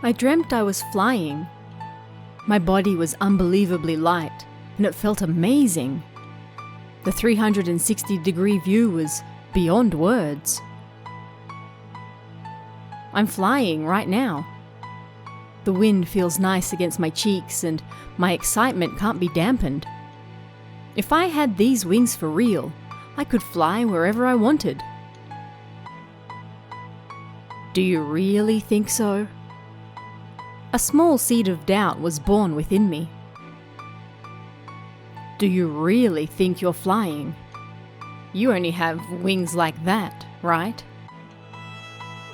I dreamt I was flying. My body was unbelievably light, and it felt amazing. The 360-degree view was beyond words. I'm flying right now. The wind feels nice against my cheeks, and my excitement can't be dampened. If I had these wings for real, I could fly wherever I wanted. Do you really think so? A small seed of doubt was born within me. Do you really think you're flying? You only have wings like that, right?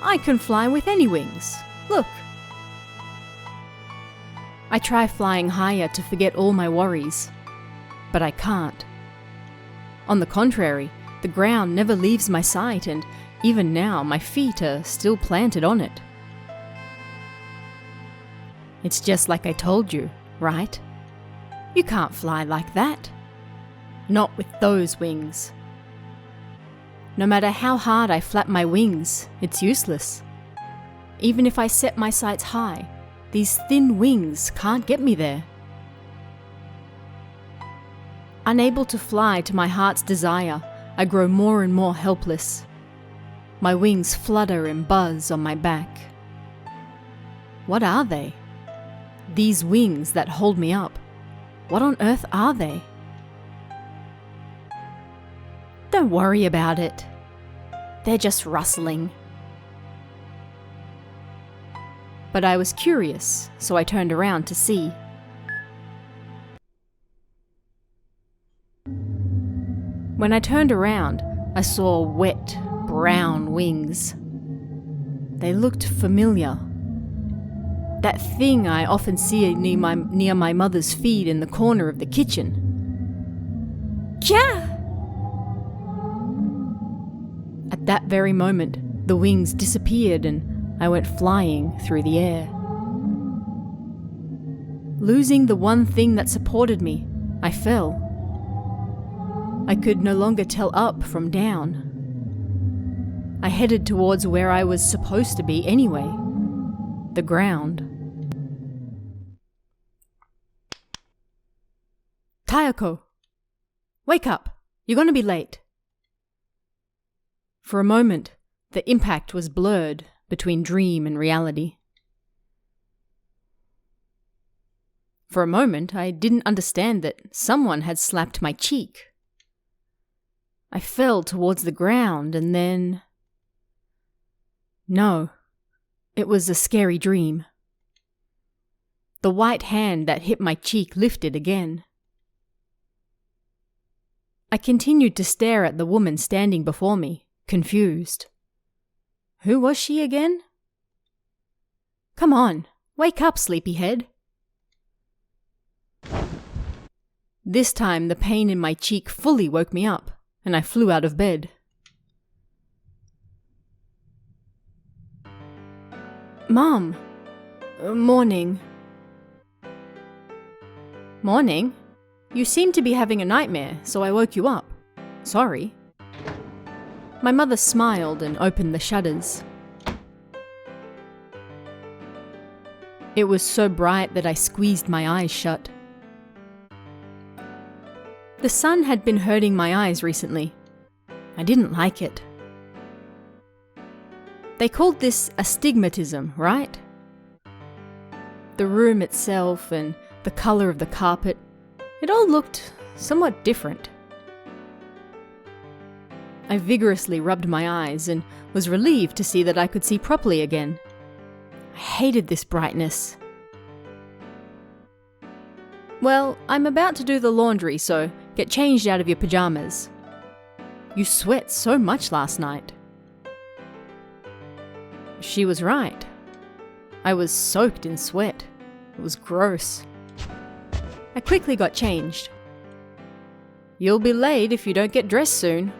I can fly with any wings. Look. I try flying higher to forget all my worries, but I can't. On the contrary, the ground never leaves my sight, and even now my feet are still planted on it. It's just like I told you, right? You can't fly like that. Not with those wings. No matter how hard I flap my wings, it's useless. Even if I set my sights high, these thin wings can't get me there. Unable to fly to my heart's desire, I grow more and more helpless. My wings flutter and buzz on my back. What are they? These wings that hold me up, what on earth are they? Don't worry about it. They're just rustling. But I was curious, so I turned around to see. When I turned around, I saw wet, brown wings. They looked familiar. That thing I often see near my mother's feed in the corner of the kitchen. Kya! At that very moment, the wings disappeared and I went flying through the air. Losing the one thing that supported me, I fell. I could no longer tell up from down. I headed towards where I was supposed to be anyway. The ground. Tayako! Wake up! You're gonna be late. For a moment, the impact was blurred between dream and reality. For a moment, I didn't understand that someone had slapped my cheek. I fell towards the ground and then... No, it was a scary dream. The white hand that hit my cheek lifted again. I continued to stare at the woman standing before me, confused. Who was she again? Come on, wake up, sleepyhead. This time the pain in my cheek fully woke me up, and I flew out of bed. Mom! Morning. Morning? You seem to be having a nightmare, so I woke you up. Sorry. My mother smiled and opened the shutters. It was so bright that I squeezed my eyes shut. The sun had been hurting my eyes recently. I didn't like it. They called this astigmatism, right? The room itself and the colour of the carpet, it all looked somewhat different. I vigorously rubbed my eyes and was relieved to see that I could see properly again. I hated this brightness. Well, I'm about to do the laundry, so get changed out of your pajamas. You sweat so much last night. She was right. I was soaked in sweat. It was gross. I quickly got changed. You'll be late if you don't get dressed soon.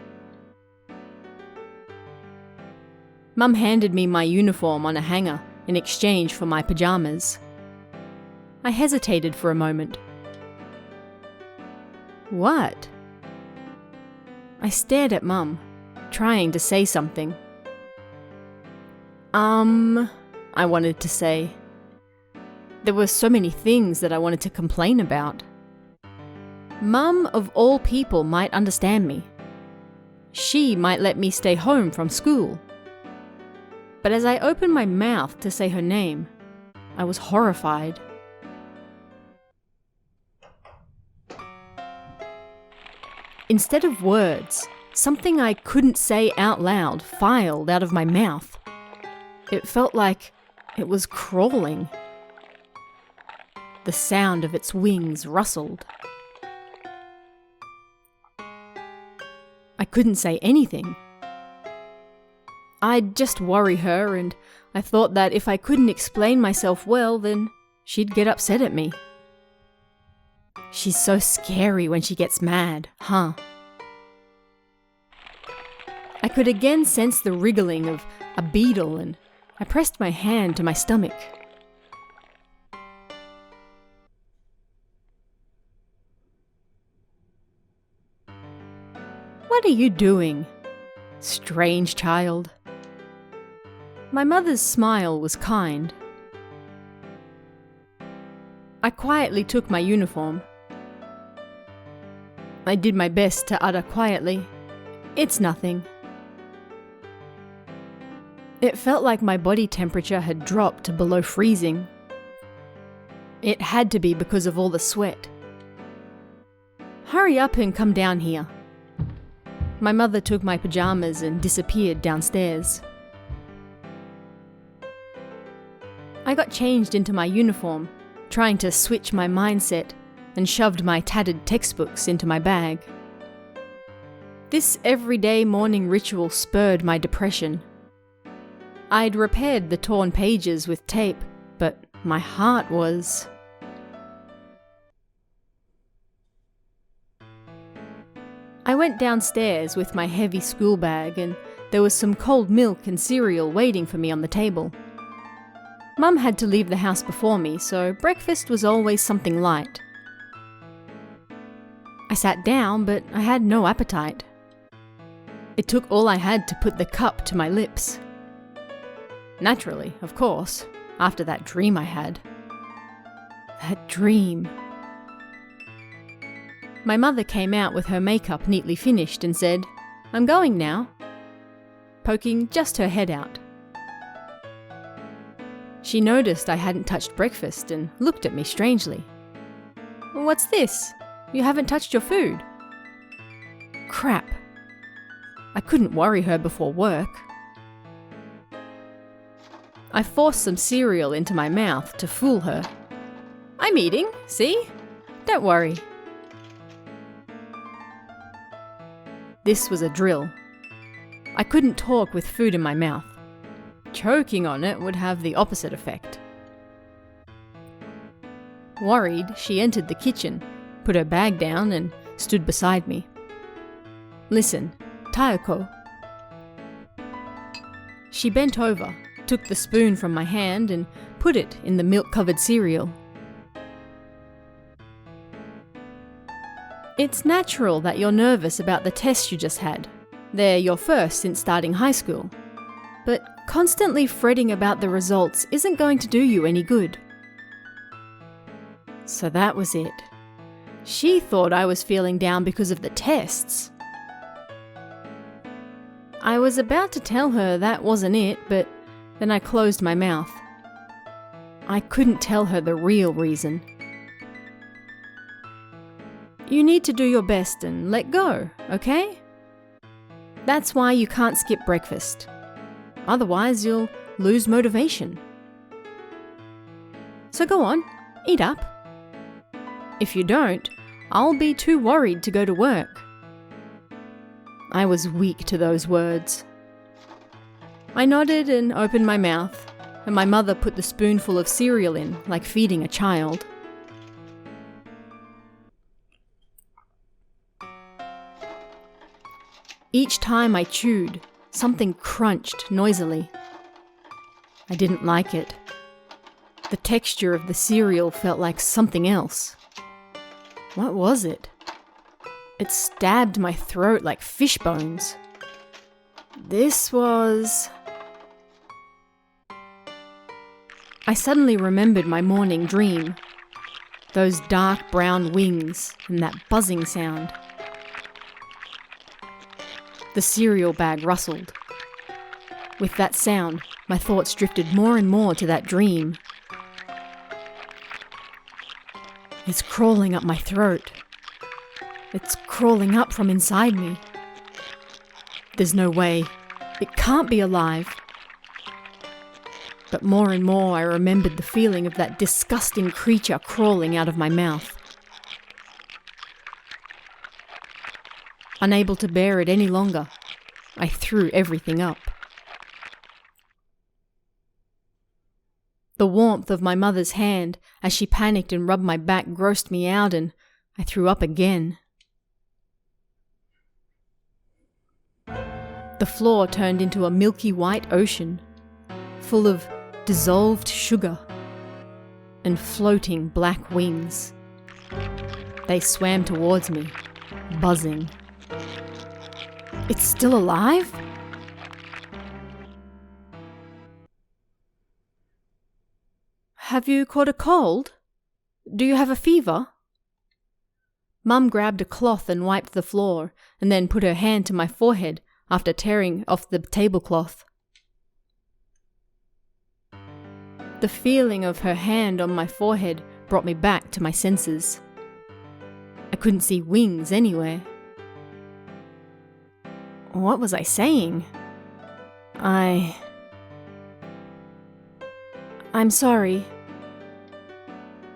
Mum handed me my uniform on a hanger in exchange for my pajamas. I hesitated for a moment. What? I stared at Mum, trying to say something. I wanted to say, There were so many things that I wanted to complain about. Mum, of all people, might understand me. She might let me stay home from school. But as I opened my mouth to say her name, I was horrified. Instead of words, something I couldn't say out loud filed out of my mouth. It felt like it was crawling. The sound of its wings rustled. I couldn't say anything. I'd just worry her, and I thought that if I couldn't explain myself well, then she'd get upset at me. She's so scary when she gets mad, huh? I could again sense the wriggling of a beetle, and I pressed my hand to my stomach. What are you doing, strange child? My mother's smile was kind. I quietly took my uniform. I did my best to utter quietly, "It's nothing." It felt like my body temperature had dropped to below freezing. It had to be because of all the sweat. "Hurry up and come down here." My mother took my pajamas and disappeared downstairs. I got changed into my uniform, trying to switch my mindset, and shoved my tattered textbooks into my bag. This everyday morning ritual spurred my depression. I'd repaired the torn pages with tape, but my heart was... I went downstairs with my heavy school bag, and there was some cold milk and cereal waiting for me on the table. Mum had to leave the house before me, so breakfast was always something light. I sat down, but I had no appetite. It took all I had to put the cup to my lips. Naturally, of course, after that dream I had. That dream. My mother came out with her makeup neatly finished and said, "I'm going now," poking just her head out. She noticed I hadn't touched breakfast and looked at me strangely. "What's this? You haven't touched your food." Crap. I couldn't worry her before work. I forced some cereal into my mouth to fool her. "I'm eating, see? Don't worry." This was a drill. I couldn't talk with food in my mouth. Choking on it would have the opposite effect. Worried, she entered the kitchen, put her bag down, and stood beside me. "Listen, Tayoko." She bent over, took the spoon from my hand, and put it in the milk-covered cereal. "It's natural that you're nervous about the tests you just had. They're your first since starting high school. But constantly fretting about the results isn't going to do you any good." So that was it. She thought I was feeling down because of the tests. I was about to tell her that wasn't it, but then I closed my mouth. I couldn't tell her the real reason. You need to do your best and let go, okay? That's why you can't skip breakfast. Otherwise, you'll lose motivation. So go on, eat up. If you don't, I'll be too worried to go to work. I was weak to those words. I nodded and opened my mouth, and my mother put the spoonful of cereal in, like feeding a child. Each time I chewed, something crunched noisily. I didn't like it. The texture of the cereal felt like something else. What was it? It stabbed my throat like fish bones. This was... I suddenly remembered my morning dream. Those dark brown wings and that buzzing sound. The cereal bag rustled. With that sound, my thoughts drifted more and more to that dream. It's crawling up my throat. It's crawling up from inside me. There's no way. It can't be alive. But more and more I remembered the feeling of that disgusting creature crawling out of my mouth. Unable to bear it any longer, I threw everything up. The warmth of my mother's hand as she panicked and rubbed my back grossed me out, and I threw up again. The floor turned into a milky white ocean, full of dissolved sugar and floating black wings. They swam towards me, buzzing. It's still alive? Have you caught a cold? Do you have a fever? Mum grabbed a cloth and wiped the floor, and then put her hand to my forehead after tearing off the tablecloth. The feeling of her hand on my forehead brought me back to my senses. I couldn't see wings anywhere. What was I saying? I'm sorry.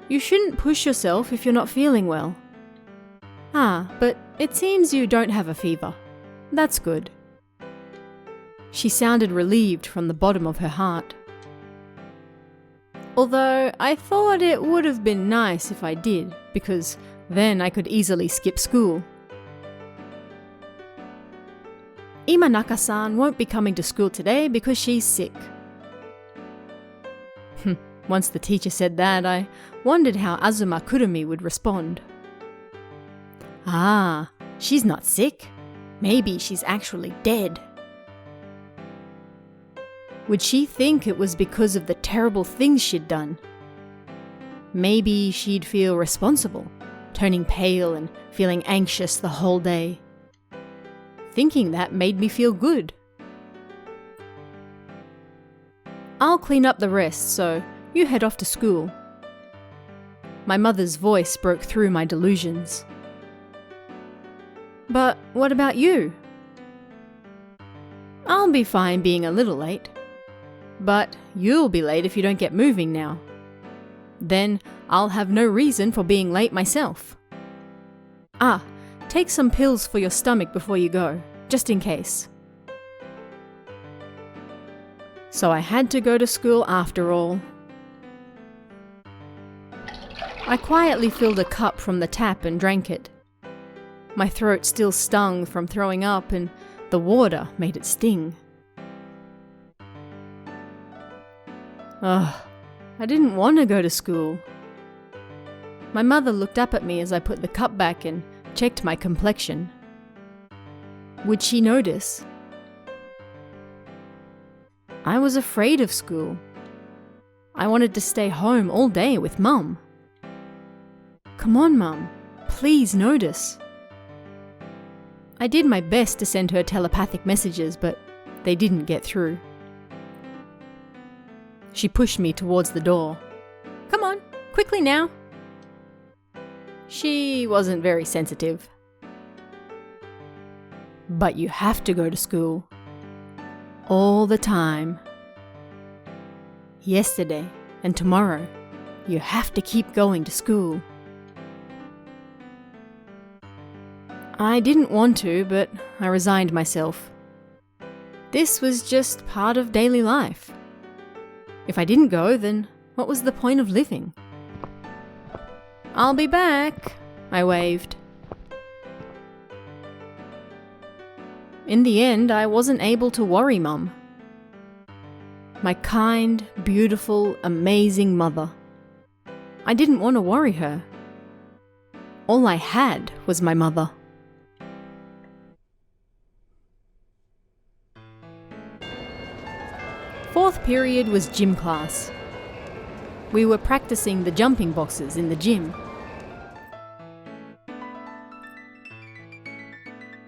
You shouldn't push yourself if you're not feeling well. But it seems you don't have a fever. That's good. She sounded relieved from the bottom of her heart. Although I thought it would have been nice if I did, because then I could easily skip school. Imanaka-san won't be coming to school today because she's sick. Once the teacher said that, I wondered how Azuma Kurumi would respond. She's not sick. Maybe she's actually dead. Would she think it was because of the terrible things she'd done? Maybe she'd feel responsible, turning pale and feeling anxious the whole day. Thinking that made me feel good. I'll clean up the rest, so you head off to school. My mother's voice broke through my delusions. But what about you? I'll be fine being a little late. But you'll be late if you don't get moving now. Then I'll have no reason for being late myself. Take some pills for your stomach before you go, just in case. So I had to go to school after all. I quietly filled a cup from the tap and drank it. My throat still stung from throwing up, and the water made it sting. I didn't want to go to school. My mother looked up at me as I put the cup back and checked my complexion. Would she notice? I was afraid of school. I wanted to stay home all day with Mum. Come on, Mum. Please notice. I did my best to send her telepathic messages, but they didn't get through. She pushed me towards the door. Come on, quickly now. She wasn't very sensitive. But you have to go to school. All the time. Yesterday and tomorrow, you have to keep going to school. I didn't want to, but I resigned myself. This was just part of daily life. If I didn't go, then what was the point of living? I'll be back, I waved. In the end, I wasn't able to worry Mum. My kind, beautiful, amazing mother. I didn't want to worry her. All I had was my mother. Fourth period was gym class. We were practicing the jumping boxes in the gym.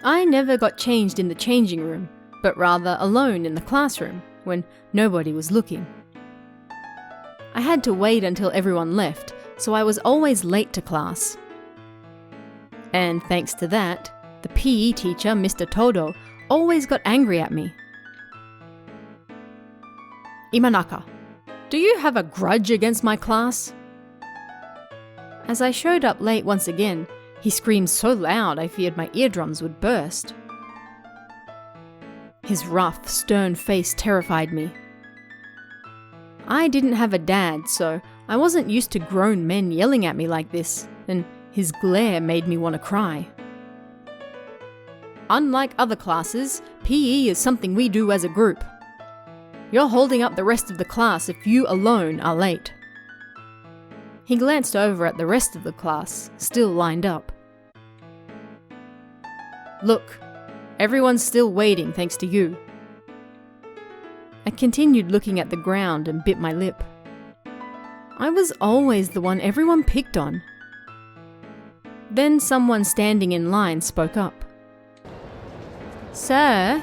I never got changed in the changing room, but rather alone in the classroom when nobody was looking. I had to wait until everyone left, so I was always late to class. And thanks to that, the PE teacher, Mr. Todo, always got angry at me. "Imanaka, do you have a grudge against my class?" As I showed up late once again, he screamed so loud I feared my eardrums would burst. His rough, stern face terrified me. I didn't have a dad, so I wasn't used to grown men yelling at me like this, and his glare made me want to cry. "Unlike other classes, PE is something we do as a group. You're holding up the rest of the class if you alone are late." He glanced over at the rest of the class, still lined up. "Look, everyone's still waiting thanks to you." I continued looking at the ground and bit my lip. I was always the one everyone picked on. Then someone standing in line spoke up. "Sir,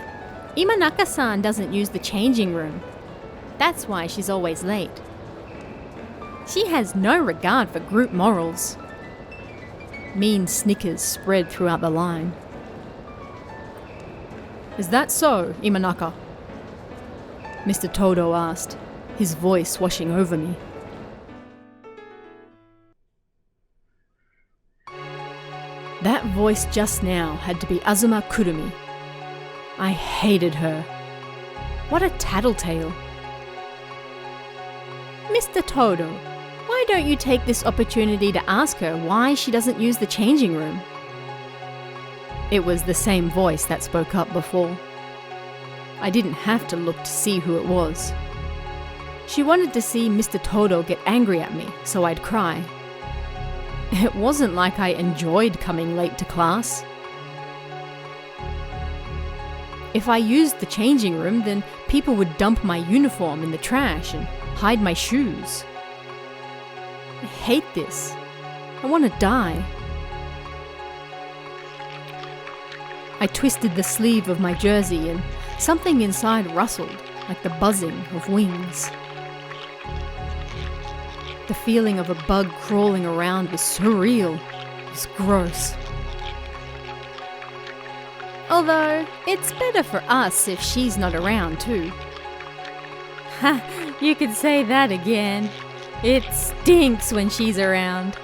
Imanaka-san doesn't use the changing room. That's why she's always late. She has no regard for group morals." Mean snickers spread throughout the line. "Is that so, Imanaka?" Mr. Todo asked, his voice washing over me. That voice just now had to be Azuma Kurumi. I hated her. What a tattletale. "Mr. Todo, why don't you take this opportunity to ask her why she doesn't use the changing room?" It was the same voice that spoke up before. I didn't have to look to see who it was. She wanted to see Mr. Todo get angry at me, so I'd cry. It wasn't like I enjoyed coming late to class. If I used the changing room, then people would dump my uniform in the trash and hide my shoes. I hate this. I want to die. I twisted the sleeve of my jersey and something inside rustled, like the buzzing of wings. The feeling of a bug crawling around was so real. It was gross. Although, it's better for us if she's not around too. Ha, you could say that again. It stinks when she's around.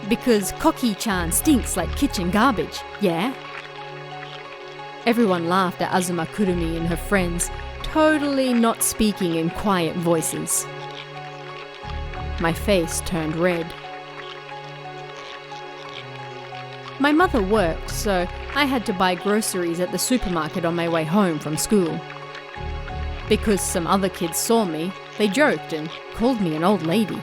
Because Koki-chan stinks like kitchen garbage, yeah? Everyone laughed at Azuma Kurumi and her friends, totally not speaking in quiet voices. My face turned red. My mother worked, so I had to buy groceries at the supermarket on my way home from school. Because some other kids saw me, they joked and called me an old lady.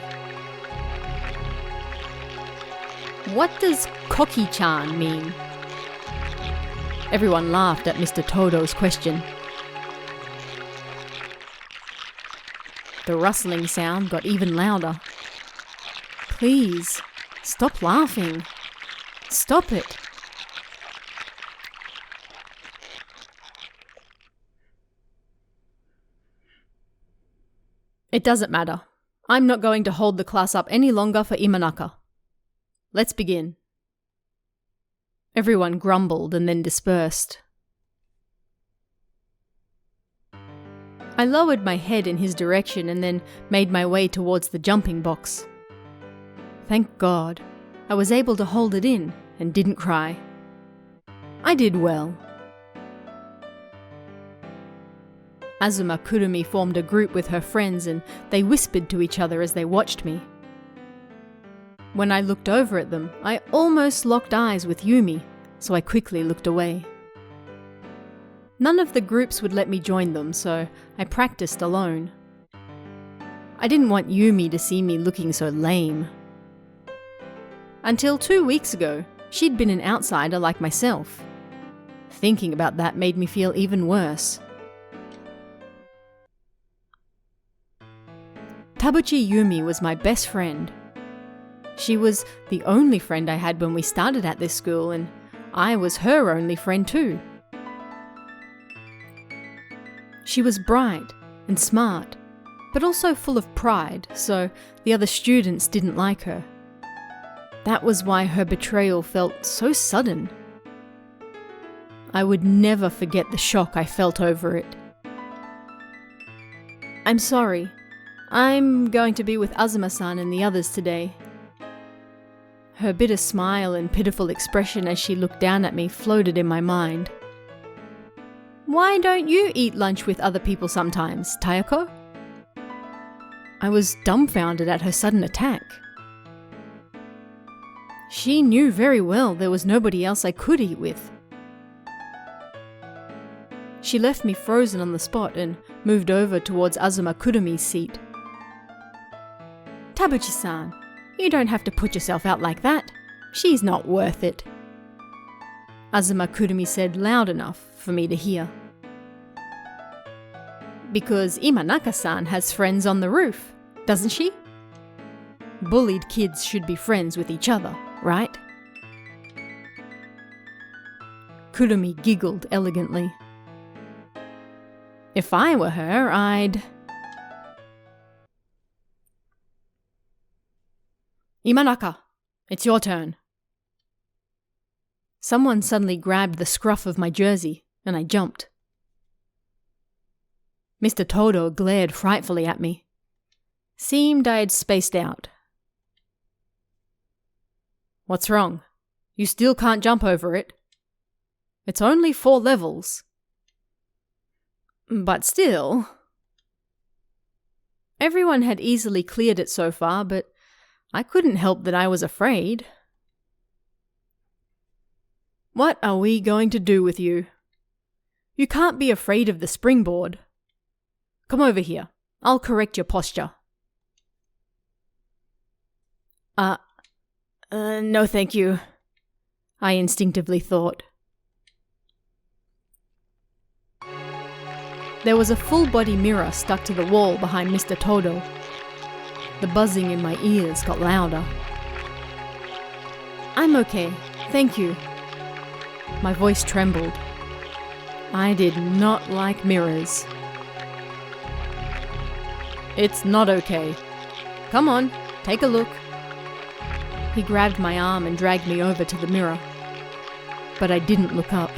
What does Koki-chan mean? Everyone laughed at Mr. Todo's question. The rustling sound got even louder. Please, stop laughing. Stop it. It doesn't matter. I'm not going to hold the class up any longer for Imanaka. Let's begin. Everyone grumbled and then dispersed. I lowered my head in his direction and then made my way towards the jumping box. Thank God, I was able to hold it in and didn't cry. I did well. Azuma Kurumi formed a group with her friends and they whispered to each other as they watched me. When I looked over at them, I almost locked eyes with Yumi, so I quickly looked away. None of the groups would let me join them, so I practiced alone. I didn't want Yumi to see me looking so lame. Until 2 weeks ago, she'd been an outsider like myself. Thinking about that made me feel even worse. Tabuchi Yumi was my best friend. She was the only friend I had when we started at this school, and I was her only friend too. She was bright and smart, but also full of pride, so the other students didn't like her. That was why her betrayal felt so sudden. I would never forget the shock I felt over it. I'm sorry. I'm going to be with Azuma-san and the others today. Her bitter smile and pitiful expression as she looked down at me floated in my mind. Why don't you eat lunch with other people sometimes, Tayako? I was dumbfounded at her sudden attack. She knew very well there was nobody else I could eat with. She left me frozen on the spot and moved over towards Azuma Kurumi's seat. Tabuchi-san, you don't have to put yourself out like that. She's not worth it. Azuma Kurumi said loud enough for me to hear. Because Imanaka-san has friends on the roof, doesn't she? Bullied kids should be friends with each other, right? Kurumi giggled elegantly. If I were her, I'd... Imanaka, it's your turn. Someone suddenly grabbed the scruff of my jersey, and I jumped. Mr. Todo glared frightfully at me. Seemed I had spaced out. What's wrong? You still can't jump over it. It's only 4 levels. But still... Everyone had easily cleared it so far, but I couldn't help that I was afraid. What are we going to do with you? You can't be afraid of the springboard. Come over here. I'll correct your posture. No thank you, I instinctively thought. There was a full-body mirror stuck to the wall behind Mr. Todo. The buzzing in my ears got louder. I'm okay, thank you. My voice trembled. I did not like mirrors. It's not okay. Come on, take a look. He grabbed my arm and dragged me over to the mirror. But I didn't look up.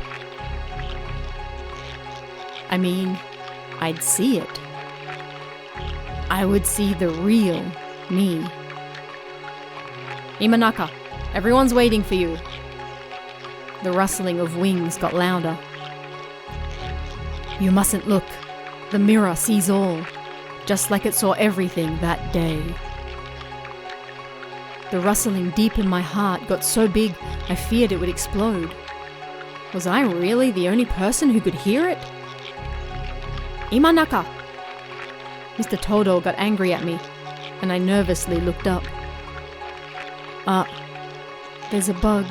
I mean, I'd see it. I would see the real me. Imanaka, everyone's waiting for you. The rustling of wings got louder. You mustn't look. The mirror sees all, just like it saw everything that day. The rustling deep in my heart got so big I feared it would explode. Was I really the only person who could hear it? Imanaka! Mr. Todo got angry at me, and I nervously looked up. There's a bug.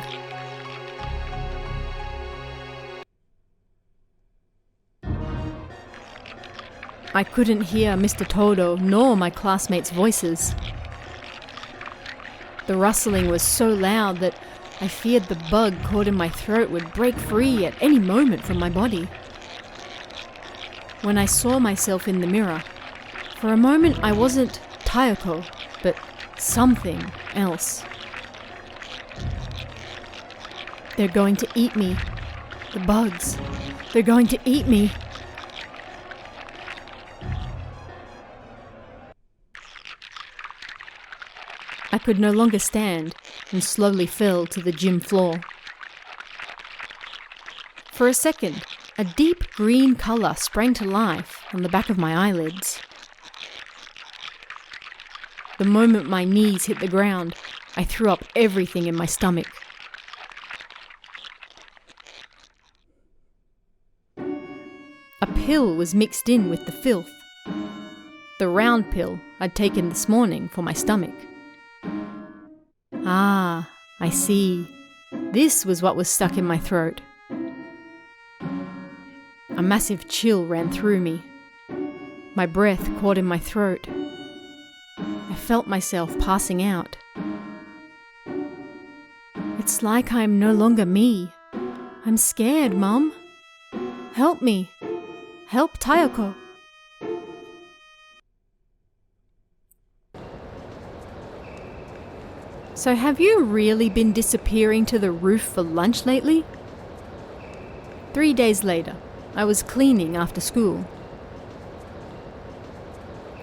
I couldn't hear Mr. Todo nor my classmates' voices. The rustling was so loud that I feared the bug caught in my throat would break free at any moment from my body. When I saw myself in the mirror, for a moment I wasn't Tayako, but something else. They're going to eat me. The bugs. They're going to eat me. I could no longer stand and slowly fell to the gym floor. For a second, a deep green colour sprang to life on the back of my eyelids. The moment my knees hit the ground, I threw up everything in my stomach. A pill was mixed in with the filth. The round pill I'd taken this morning for my stomach. Ah, I see. This was what was stuck in my throat. A massive chill ran through me. My breath caught in my throat. felt myself passing out. It's like I'm no longer me. I'm scared, Mum. Help me. Help Tayoko. So have you really been disappearing to the roof for lunch lately? 3 days later, I was cleaning after school.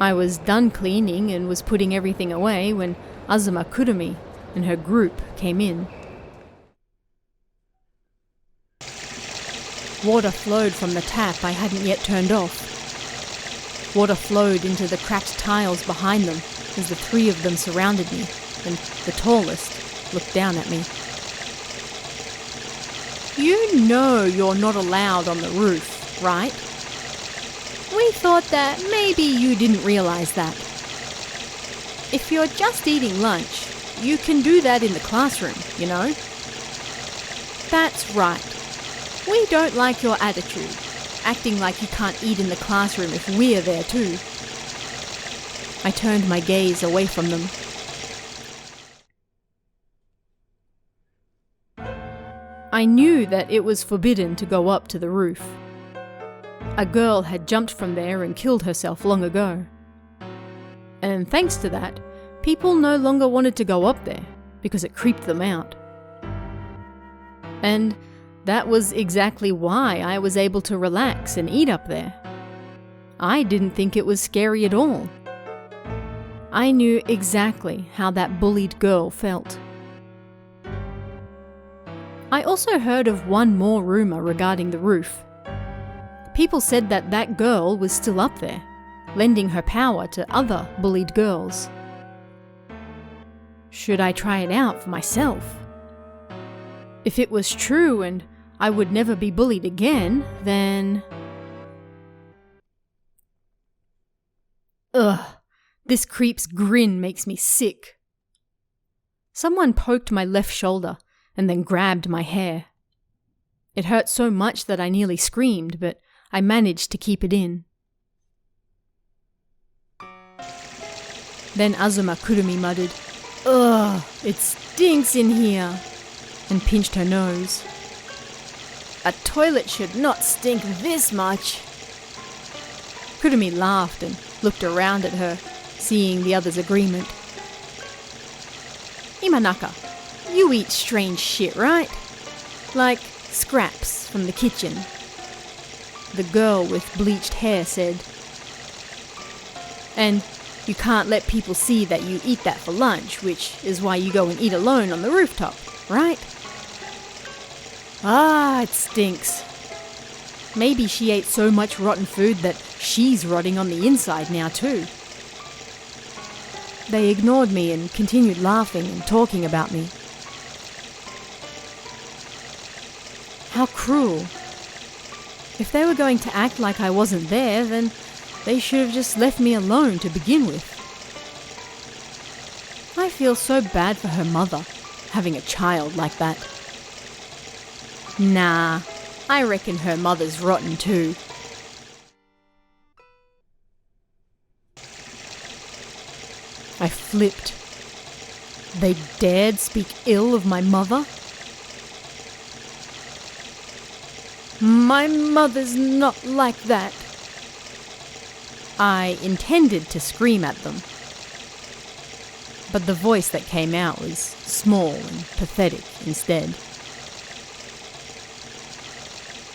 I was done cleaning and was putting everything away when Azuma Kurumi and her group came in. Water flowed from the tap I hadn't yet turned off. Water flowed into the cracked tiles behind them as the three of them surrounded me, and the tallest looked down at me. You know you're not allowed on the roof, right? We thought that maybe you didn't realize that. If you're just eating lunch, you can do that in the classroom, you know? That's right. We don't like your attitude, acting like you can't eat in the classroom if we're there too. I turned my gaze away from them. I knew that it was forbidden to go up to the roof. A girl had jumped from there and killed herself long ago. And thanks to that, people no longer wanted to go up there because it creeped them out. And that was exactly why I was able to relax and eat up there. I didn't think it was scary at all. I knew exactly how that bullied girl felt. I also heard of one more rumor regarding the roof. People said that that girl was still up there, lending her power to other bullied girls. Should I try it out for myself? If it was true and I would never be bullied again, then... Ugh, this creep's grin makes me sick. Someone poked my left shoulder and then grabbed my hair. It hurt so much that I nearly screamed, but I managed to keep it in. Then Azuma Kurumi muttered, "Ugh, it stinks in here," and pinched her nose. A toilet should not stink this much. Kurumi laughed and looked around at her, seeing the others' agreement. Imanaka, you eat strange shit, right? Like scraps from the kitchen. The girl with bleached hair said. And you can't let people see that you eat that for lunch, which is why you go and eat alone on the rooftop, right? Ah, it stinks. Maybe she ate so much rotten food that she's rotting on the inside now too. They ignored me and continued laughing and talking about me. How cruel. If they were going to act like I wasn't there, then they should have just left me alone to begin with. I feel so bad for her mother, having a child like that. Nah, I reckon her mother's rotten too. I flipped. They dared speak ill of my mother? My mother's not like that. I intended to scream at them, but the voice that came out was small and pathetic instead.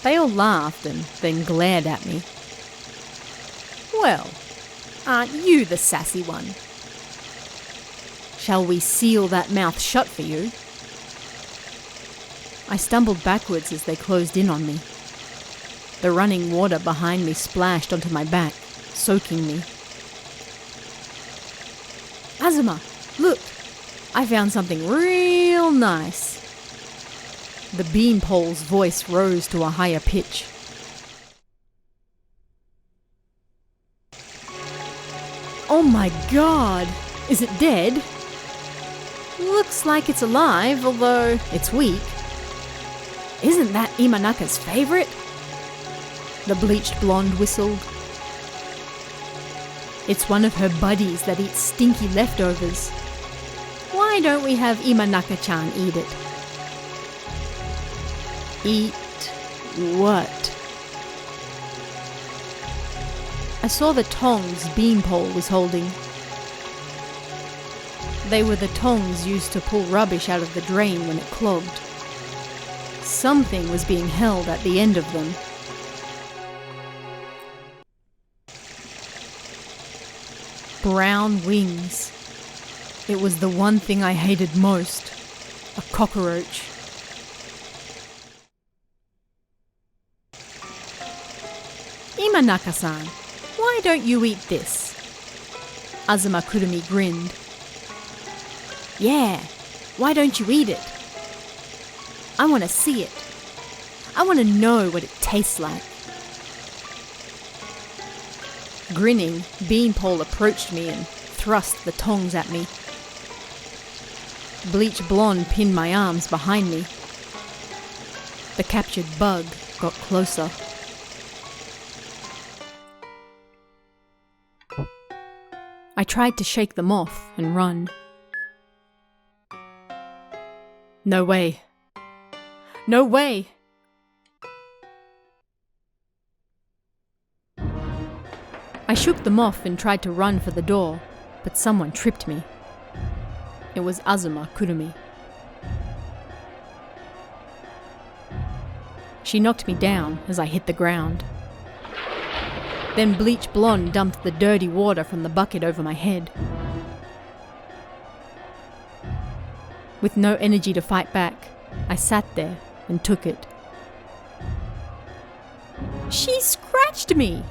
They all laughed and then glared at me. Well, aren't you the sassy one? Shall we seal that mouth shut for you? I stumbled backwards as they closed in on me. The running water behind me splashed onto my back, soaking me. Azuma, look! I found something real nice. The beanpole's voice rose to a higher pitch. Oh my god! Is it dead? Looks like it's alive, although it's weak. Isn't that Imanaka's favorite? The bleached blonde whistled. It's one of her buddies that eats stinky leftovers. Why don't we have Imanaka-chan eat it? Eat what? I saw the tongs Beanpole was holding. They were the tongs used to pull rubbish out of the drain when it clogged. Something was being held at the end of them. Brown wings. It was the one thing I hated most. A cockroach. Imanaka-san, why don't you eat this? Azuma Kurumi grinned. Yeah, why don't you eat it? I want to see it. I want to know what it tastes like. Grinning, Beanpole approached me and thrust the tongs at me. Bleach Blonde pinned my arms behind me. The captured bug got closer. I tried to shake them off and run. No way. No way! I shook them off and tried to run for the door, but someone tripped me. It was Azuma Kurumi. She knocked me down as I hit the ground. Then Bleach Blonde dumped the dirty water from the bucket over my head. With no energy to fight back, I sat there and took it. She scratched me!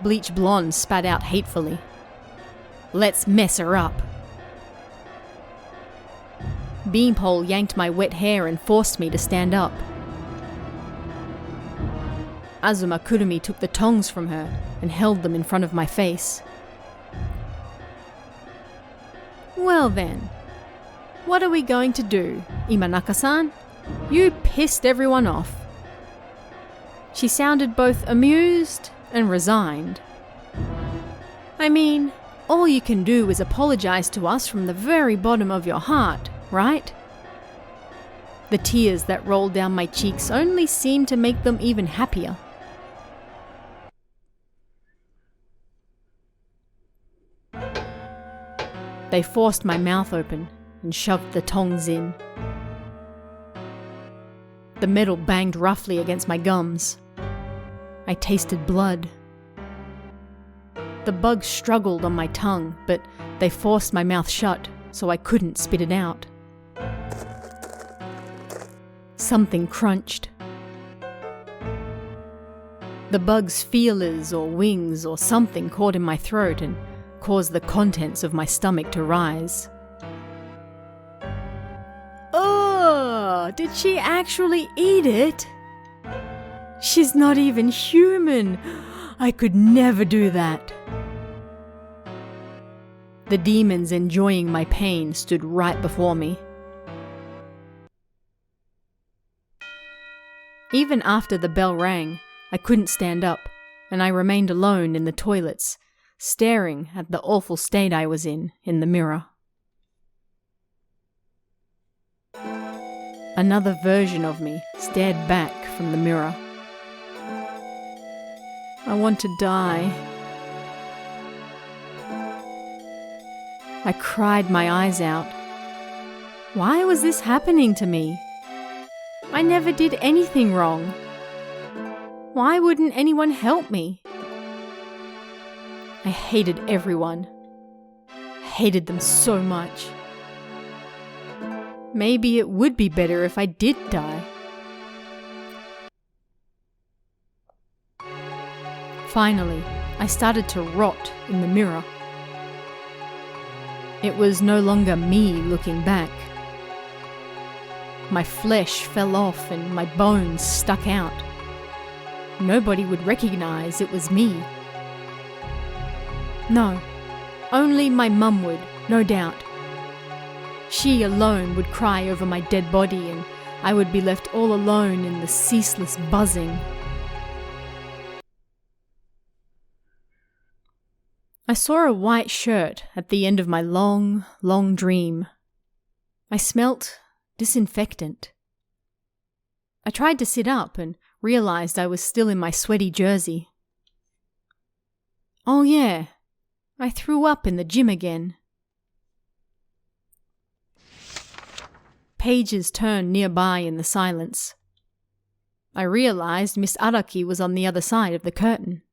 Bleach Blonde spat out hatefully. Let's mess her up. Beanpole yanked my wet hair and forced me to stand up. Azuma Kurumi took the tongs from her and held them in front of my face. Well then, what are we going to do, Imanaka-san? You pissed everyone off. She sounded both amused and resigned. I mean, all you can do is apologize to us from the very bottom of your heart, right? The tears that rolled down my cheeks only seemed to make them even happier. They forced my mouth open and shoved the tongs in. The metal banged roughly against my gums. I tasted blood. The bugs struggled on my tongue, but they forced my mouth shut so I couldn't spit it out. Something crunched. The bug's feelers or wings or something caught in my throat and caused the contents of my stomach to rise. Oh, did she actually eat it? She's not even human. I could never do that. The demons enjoying my pain stood right before me. Even after the bell rang, I couldn't stand up, and I remained alone in the toilets, staring at the awful state I was in the mirror. Another version of me stared back from the mirror. I want to die. I cried my eyes out. Why was this happening to me? I never did anything wrong. Why wouldn't anyone help me? I hated everyone. Hated them so much. Maybe it would be better if I did die. Finally, I started to rot in the mirror. It was no longer me looking back. My flesh fell off and my bones stuck out. Nobody would recognize it was me. No, only my mum would, no doubt. She alone would cry over my dead body and I would be left all alone in the ceaseless buzzing. I saw a white shirt at the end of my long, long dream. I smelt disinfectant. I tried to sit up and realized I was still in my sweaty jersey. Oh yeah, I threw up in the gym again. Pages turned nearby in the silence. I realized Miss Araki was on the other side of the curtain.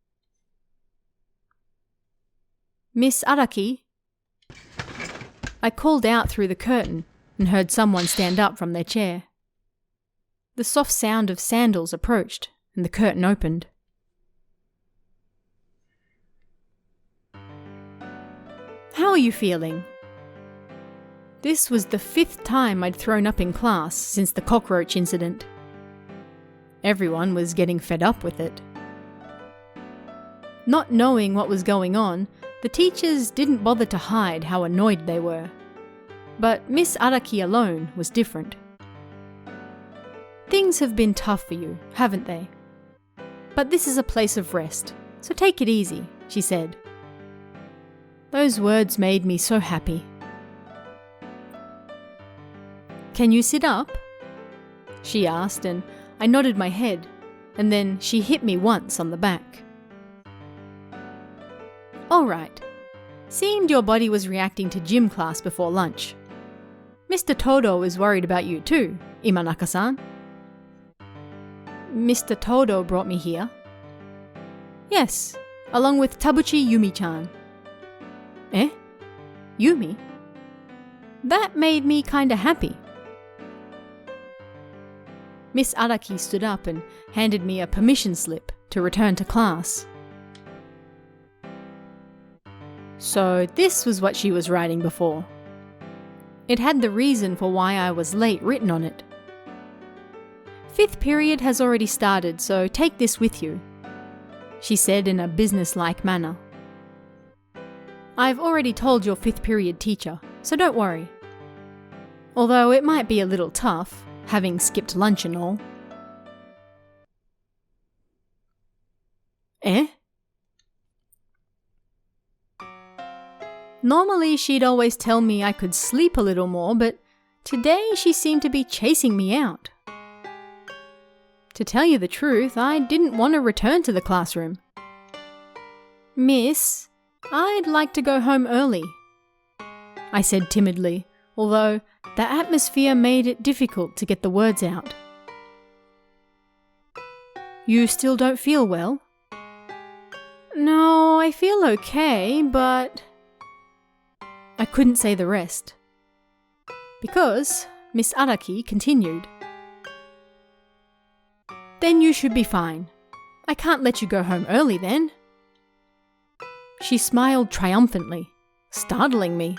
Miss Araki? I called out through the curtain and heard someone stand up from their chair. The soft sound of sandals approached and the curtain opened. How are you feeling? This was the 5th time I'd thrown up in class since the cockroach incident. Everyone was getting fed up with it. Not knowing what was going on, the teachers didn't bother to hide how annoyed they were. But Miss Araki alone was different. Things have been tough for you, haven't they? But this is a place of rest, so take it easy, she said. Those words made me so happy. Can you sit up? She asked, and I nodded my head, and then she hit me once on the back. All right. Seemed your body was reacting to gym class before lunch. Mr. Todo is worried about you too, Imanaka-san. Mr. Todo brought me here. Yes, along with Tabuchi Yumi-chan. Eh? Yumi? That made me kinda happy. Miss Araki stood up and handed me a permission slip to return to class. So this was what she was writing before. It had the reason for why I was late written on it. 5th period has already started, so take this with you, she said in a business-like manner. I've already told your 5th period teacher, so don't worry. Although it might be a little tough, having skipped lunch and all. Eh? Normally she'd always tell me I could sleep a little more, but today she seemed to be chasing me out. To tell you the truth, I didn't want to return to the classroom. Miss, I'd like to go home early, I said timidly, although the atmosphere made it difficult to get the words out. You still don't feel well? No, I feel okay, but... I couldn't say the rest. Because Miss Araki continued. Then you should be fine. I can't let you go home early then. She smiled triumphantly, startling me.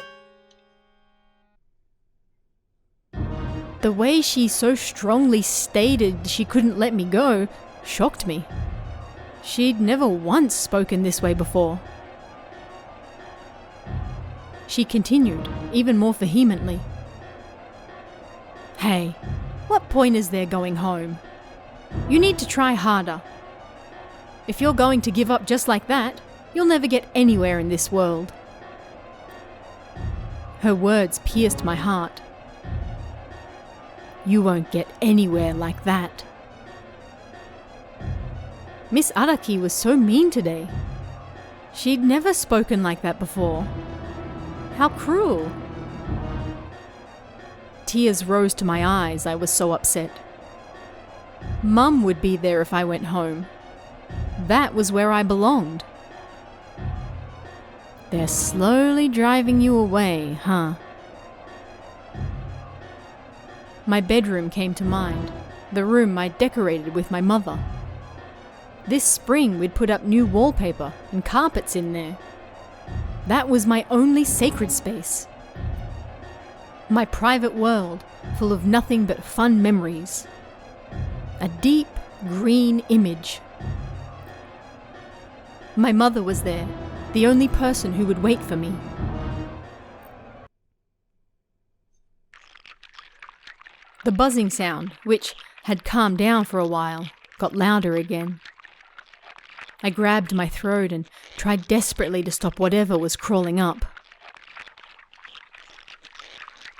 The way she so strongly stated she couldn't let me go shocked me. She'd never once spoken this way before. She continued, even more vehemently. Hey, what point is there going home? You need to try harder. If you're going to give up just like that, you'll never get anywhere in this world. Her words pierced my heart. You won't get anywhere like that. Miss Araki was so mean today. She'd never spoken like that before. How cruel. Tears rose to my eyes, I was so upset. Mum would be there if I went home. That was where I belonged. They're slowly driving you away, huh? My bedroom came to mind, the room I decorated with my mother. This spring we'd put up new wallpaper and carpets in there. That was my only sacred space. My private world, full of nothing but fun memories. A deep, green image. My mother was there, the only person who would wait for me. The buzzing sound, which had calmed down for a while, got louder again. I grabbed my throat and tried desperately to stop whatever was crawling up.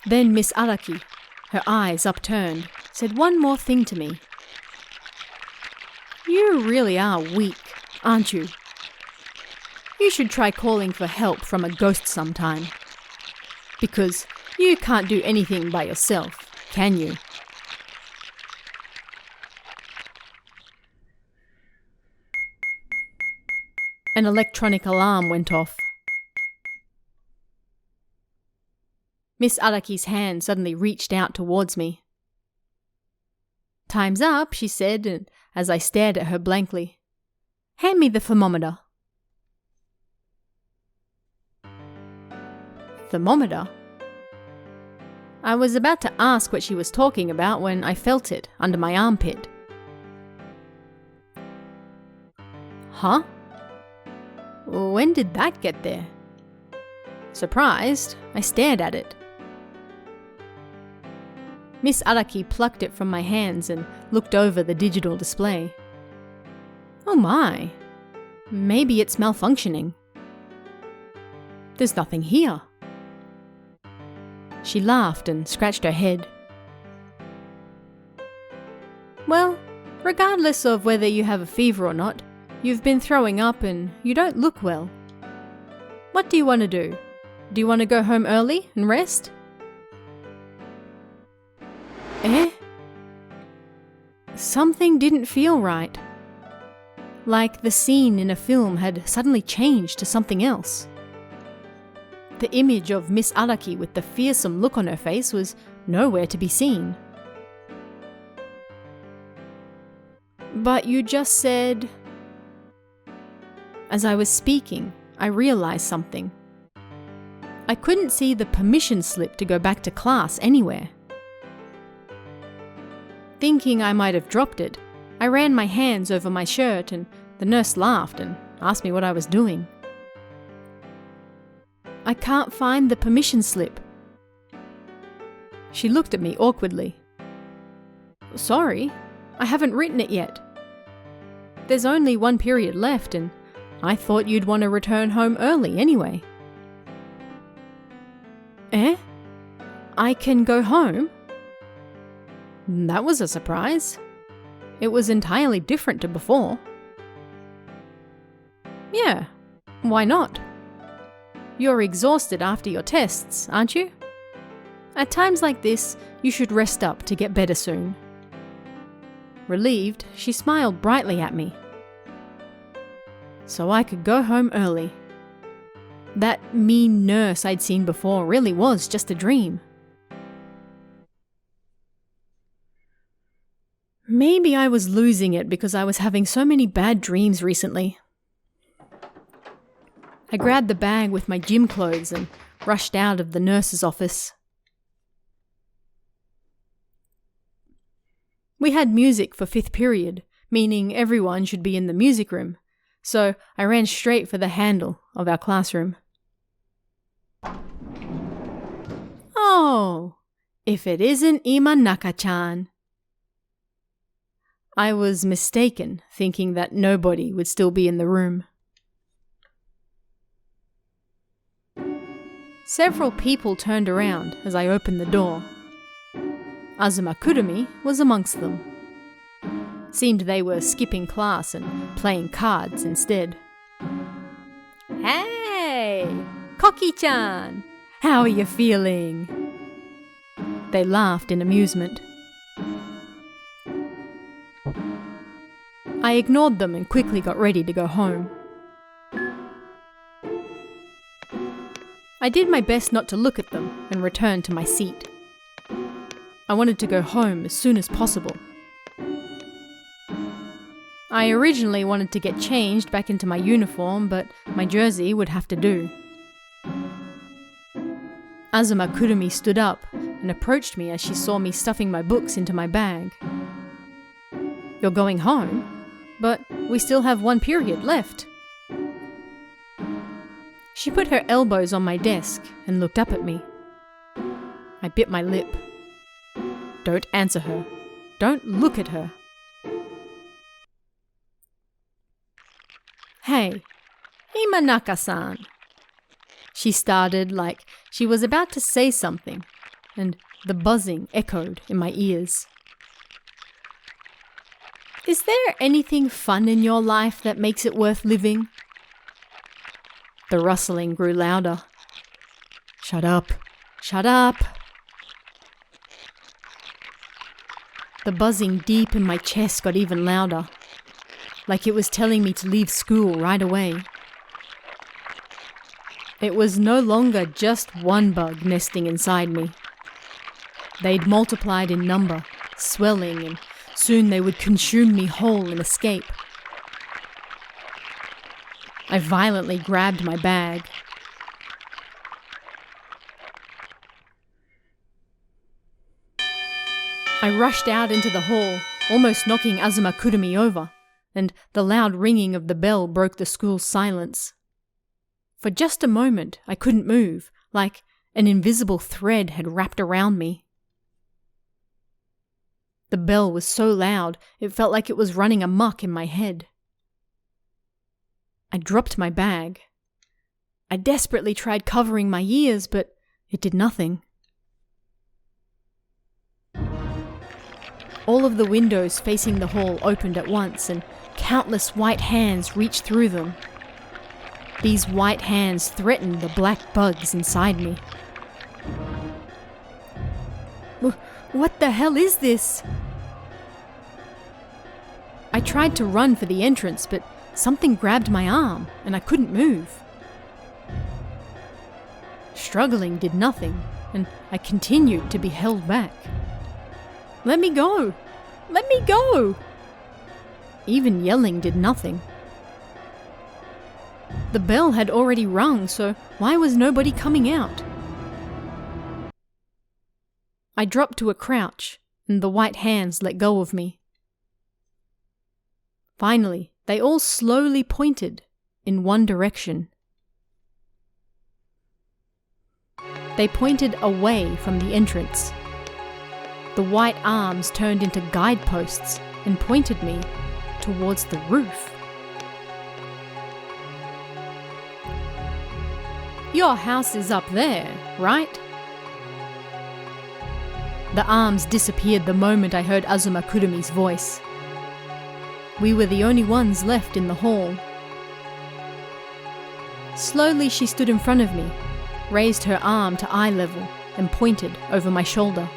Then Miss Araki, her eyes upturned, said one more thing to me. "You really are weak, aren't you? You should try calling for help from a ghost sometime. Because you can't do anything by yourself, can you?" An electronic alarm went off. Miss Araki's hand suddenly reached out towards me. "Time's up," she said, and as I stared at her blankly. "Hand me the thermometer." Thermometer? I was about to ask what she was talking about when I felt it under my armpit. Huh? When did that get there? Surprised, I stared at it. Miss Araki plucked it from my hands and looked over the digital display. Oh my, maybe it's malfunctioning. There's nothing here. She laughed and scratched her head. Well, regardless of whether you have a fever or not, you've been throwing up and you don't look well. What do you want to do? Do you want to go home early and rest? Eh? Something didn't feel right. Like the scene in a film had suddenly changed to something else. The image of Miss Araki with the fearsome look on her face was nowhere to be seen. But you just said... As I was speaking, I realized something. I couldn't see the permission slip to go back to class anywhere. Thinking I might have dropped it, I ran my hands over my shirt and the nurse laughed and asked me what I was doing. I can't find the permission slip. She looked at me awkwardly. Sorry, I haven't written it yet. There's only one period left and I thought you'd want to return home early anyway. Eh? I can go home? That was a surprise. It was entirely different to before. Yeah, why not? You're exhausted after your tests, aren't you? At times like this, you should rest up to get better soon. Relieved, she smiled brightly at me. So I could go home early. That mean nurse I'd seen before really was just a dream. Maybe I was losing it because I was having so many bad dreams recently. I grabbed the bag with my gym clothes and rushed out of the nurse's office. We had music for 5th period, meaning everyone should be in the music room, so I ran straight for the handle of our classroom. Oh, if it isn't Imanaka-chan. I was mistaken, thinking that nobody would still be in the room. Several people turned around as I opened the door. Azuma Kurumi was amongst them. Seemed they were skipping class and playing cards instead. Hey, Koki-chan! How are you feeling? They laughed in amusement. I ignored them and quickly got ready to go home. I did my best not to look at them and returned to my seat. I wanted to go home as soon as possible. I originally wanted to get changed back into my uniform, but my jersey would have to do. Azuma Kurumi stood up and approached me as she saw me stuffing my books into my bag. You're going home? But we still have 1 period left. She put her elbows on my desk and looked up at me. I bit my lip. Don't answer her. Don't look at her. "Hey, Imanaka-san." She started like she was about to say something, and the buzzing echoed in my ears. "Is there anything fun in your life that makes it worth living?" The rustling grew louder. "Shut up! Shut up!" The buzzing deep in my chest got even louder, like it was telling me to leave school right away. It was no longer just one bug nesting inside me. They'd multiplied in number, swelling, and soon they would consume me whole and escape. I violently grabbed my bag. I rushed out into the hall, almost knocking Azuma Kurumi over, and the loud ringing of the bell broke the school's silence. For just a moment, I couldn't move, like an invisible thread had wrapped around me. The bell was so loud, it felt like it was running amok in my head. I dropped my bag. I desperately tried covering my ears, but it did nothing. All of the windows facing the hall opened at once, and countless white hands reached through them. These white hands threatened the black bugs inside me. What the hell is this? I tried to run for the entrance, but something grabbed my arm, and I couldn't move. Struggling did nothing, and I continued to be held back. "Let me go! Let me go!" Even yelling did nothing. The bell had already rung, so why was nobody coming out? I dropped to a crouch, and the white hands let go of me. Finally, they all slowly pointed in one direction. They pointed away from the entrance. The white arms turned into guideposts and pointed me towards the roof. "Your house is up there, right?" The arms disappeared the moment I heard Azuma Kurumi's voice. We were the only ones left in the hall. Slowly she stood in front of me, raised her arm to eye level, and pointed over my shoulder.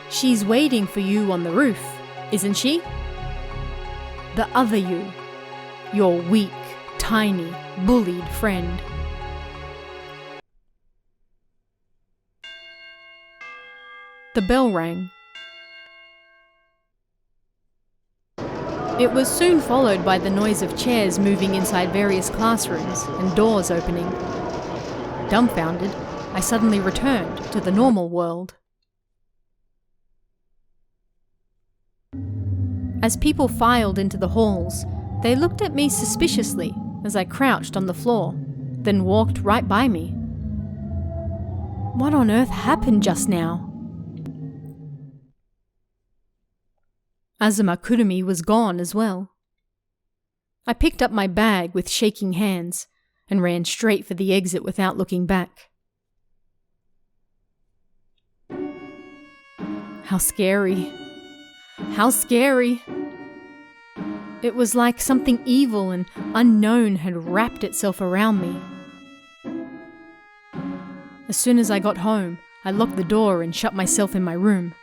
"She's waiting for you on the roof, isn't she? The other you, your weak, tiny, bullied friend." The bell rang. It was soon followed by the noise of chairs moving inside various classrooms and doors opening. Dumbfounded, I suddenly returned to the normal world. As people filed into the halls, they looked at me suspiciously as I crouched on the floor, then walked right by me. What on earth happened just now? Azuma Kurumi was gone as well. I picked up my bag with shaking hands and ran straight for the exit without looking back. How scary. How scary. It was like something evil and unknown had wrapped itself around me. As soon as I got home, I locked the door and shut myself in my room.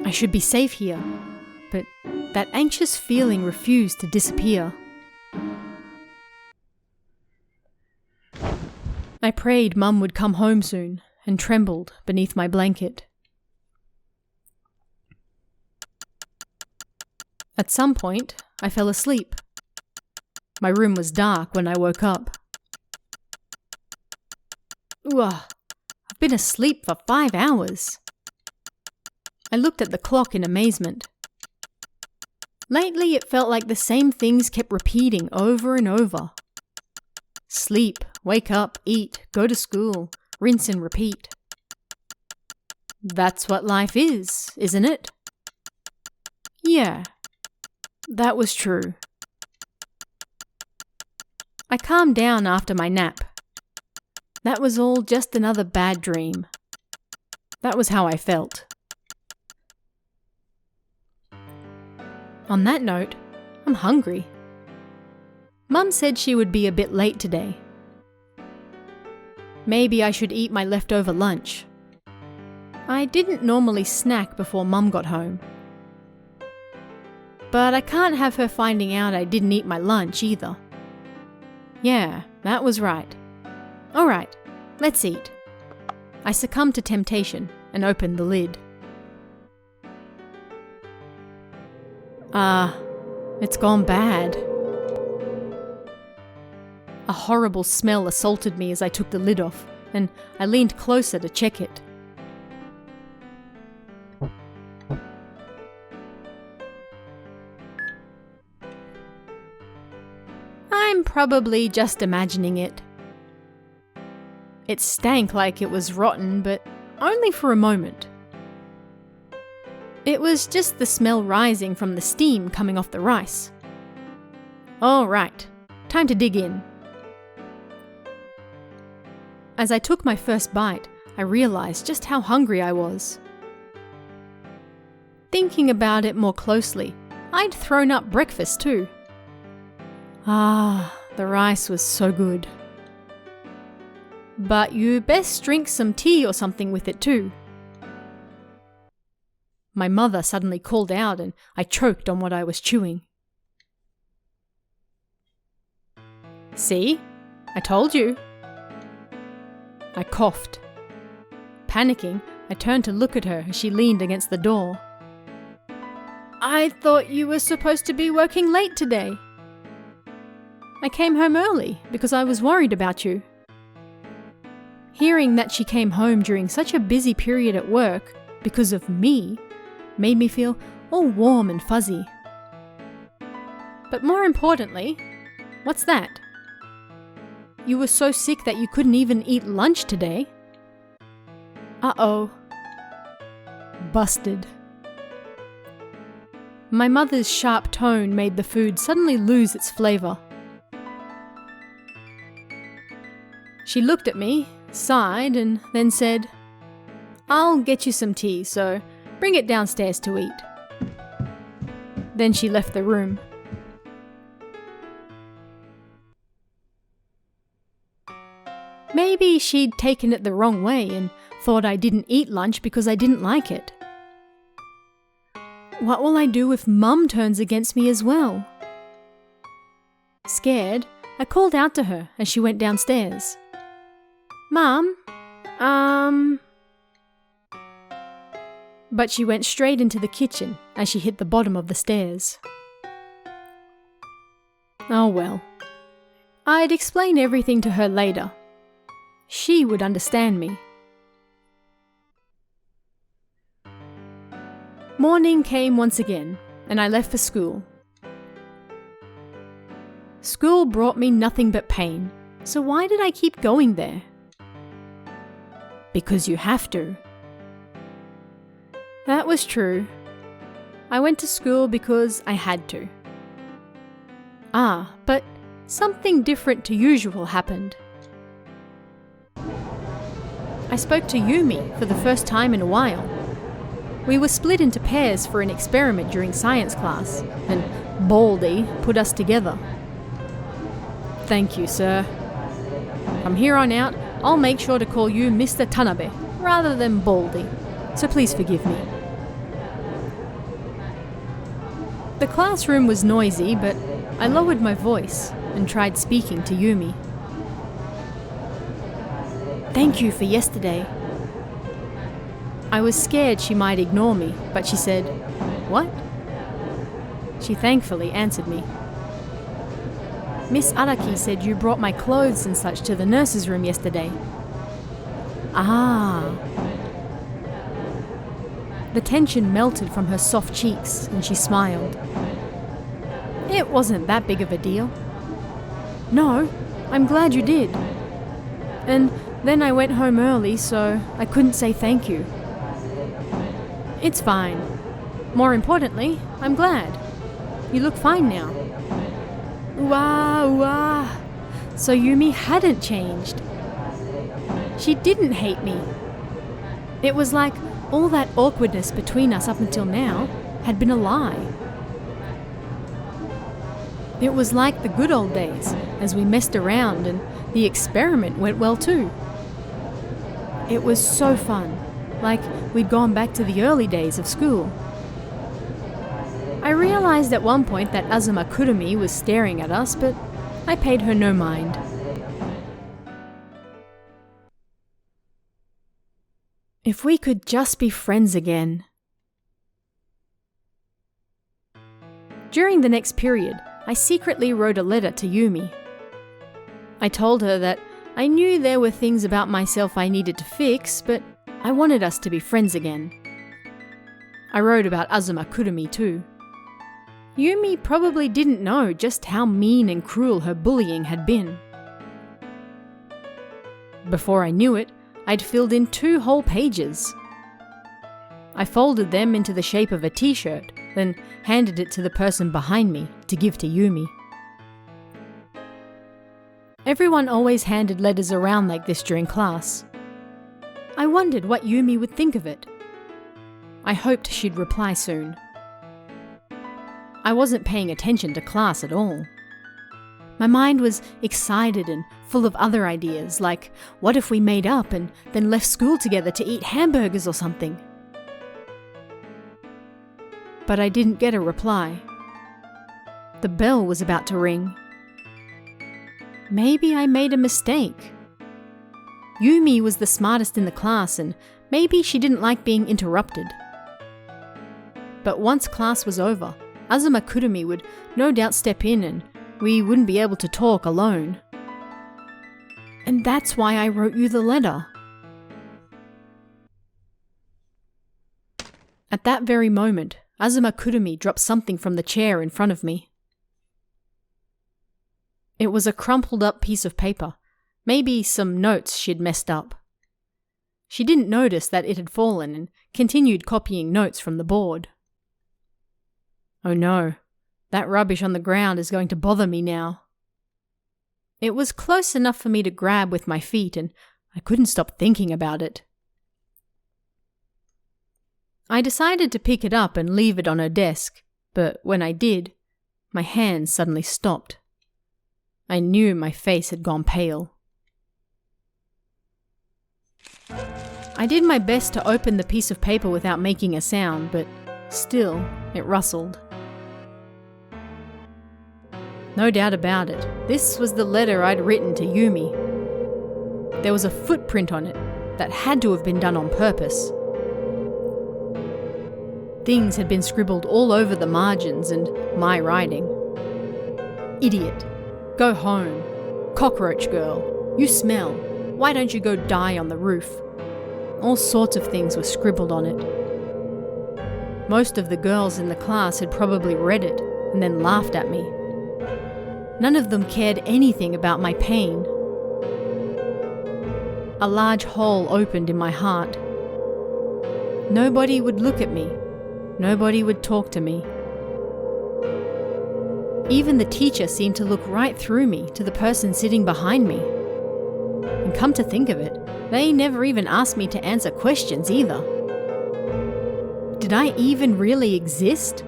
I should be safe here, but that anxious feeling refused to disappear. I prayed Mum would come home soon and trembled beneath my blanket. At some point, I fell asleep. My room was dark when I woke up. I've been asleep for 5 hours. I looked at the clock in amazement. Lately, it felt like the same things kept repeating over and over. Sleep, wake up, eat, go to school, rinse and repeat. That's what life is, isn't it? Yeah, That was true. I calmed down after my nap. That was all just another bad dream. That was how I felt. On that note, I'm hungry. Mum said she would be a bit late today. Maybe I should eat my leftover lunch. I didn't normally snack before Mum got home. But I can't have her finding out I didn't eat my lunch either. Yeah, that was right. Alright, let's eat. I succumbed to temptation and opened the lid. It's gone bad. A horrible smell assaulted me as I took the lid off, and I leaned closer to check it. I'm probably just imagining it. It stank like it was rotten, but only for a moment. It was just the smell rising from the steam coming off the rice. All right, time to dig in. As I took my first bite, I realized just how hungry I was. Thinking about it more closely, I'd thrown up breakfast too. The rice was so good. But you best drink some tea or something with it too. My mother suddenly called out and I choked on what I was chewing. See? I told you. I coughed. Panicking, I turned to look at her as she leaned against the door. I thought you were supposed to be working late today. I came home early because I was worried about you. Hearing that she came home during such a busy period at work because of me made me feel all warm and fuzzy. But more importantly, what's that? You were so sick that you couldn't even eat lunch today? Uh-oh. Busted. My mother's sharp tone made the food suddenly lose its flavor. She looked at me, sighed, and then said, I'll get you some tea, so bring it downstairs to eat. Then she left the room. Maybe she'd taken it the wrong way and thought I didn't eat lunch because I didn't like it. What will I do if Mum turns against me as well? Scared, I called out to her as she went downstairs. Mum, But she went straight into the kitchen as she hit the bottom of the stairs. Oh well. I'd explain everything to her later. She would understand me. Morning came once again, and I left for school. School brought me nothing but pain, so why did I keep going there? Because you have to. That was true. I went to school because I had to. But something different to usual happened. I spoke to Yumi for the first time in a while. We were split into pairs for an experiment during science class, and Baldy put us together. Thank you, sir. From here on out, I'll make sure to call you Mr. Tanabe rather than Baldy, so please forgive me. The classroom was noisy, but I lowered my voice and tried speaking to Yumi. Thank you for yesterday. I was scared she might ignore me, but she said, What? She thankfully answered me. Miss Araki said you brought my clothes and such to the nurse's room yesterday. The tension melted from her soft cheeks and she smiled. It wasn't that big of a deal. No, I'm glad you did. And then I went home early, so I couldn't say thank you. It's fine. More importantly, I'm glad. You look fine now." Ooh-ah. So Yumi hadn't changed. She didn't hate me. It was like all that awkwardness between us up until now had been a lie. It was like the good old days, as we messed around and the experiment went well too. It was so fun, like we'd gone back to the early days of school. I realized at one point that Azuma Kurumi was staring at us, but I paid her no mind. If we could just be friends again. During the next period, I secretly wrote a letter to Yumi. I told her that I knew there were things about myself I needed to fix, but I wanted us to be friends again. I wrote about Azuma Kurumi too. Yumi probably didn't know just how mean and cruel her bullying had been. Before I knew it, I'd filled in 2 whole pages. I folded them into the shape of a t-shirt, then handed it to the person behind me to give to Yumi. Everyone always handed letters around like this during class. I wondered what Yumi would think of it. I hoped she'd reply soon. I wasn't paying attention to class at all. My mind was excited and full of other ideas, like what if we made up and then left school together to eat hamburgers or something? But I didn't get a reply. The bell was about to ring. Maybe I made a mistake. Yumi was the smartest in the class and maybe she didn't like being interrupted. But once class was over, Azuma Kurumi would no doubt step in and we wouldn't be able to talk alone. And that's why I wrote you the letter. At that very moment, Azuma Kurumi dropped something from the chair in front of me. It was a crumpled up piece of paper, maybe some notes she'd messed up. She didn't notice that it had fallen and continued copying notes from the board. Oh no, that rubbish on the ground is going to bother me now. It was close enough for me to grab with my feet and I couldn't stop thinking about it. I decided to pick it up and leave it on her desk, but when I did, my hands suddenly stopped. I knew my face had gone pale. I did my best to open the piece of paper without making a sound, but still, it rustled. No doubt about it, this was the letter I'd written to Yumi. There was a footprint on it that had to have been done on purpose. Things had been scribbled all over the margins and my writing. Idiot. Go home. Cockroach girl. You smell. Why don't you go die on the roof? All sorts of things were scribbled on it. Most of the girls in the class had probably read it and then laughed at me. None of them cared anything about my pain. A large hole opened in my heart. Nobody would look at me. Nobody would talk to me. Even the teacher seemed to look right through me to the person sitting behind me. And come to think of it, they never even asked me to answer questions either. Did I even really exist?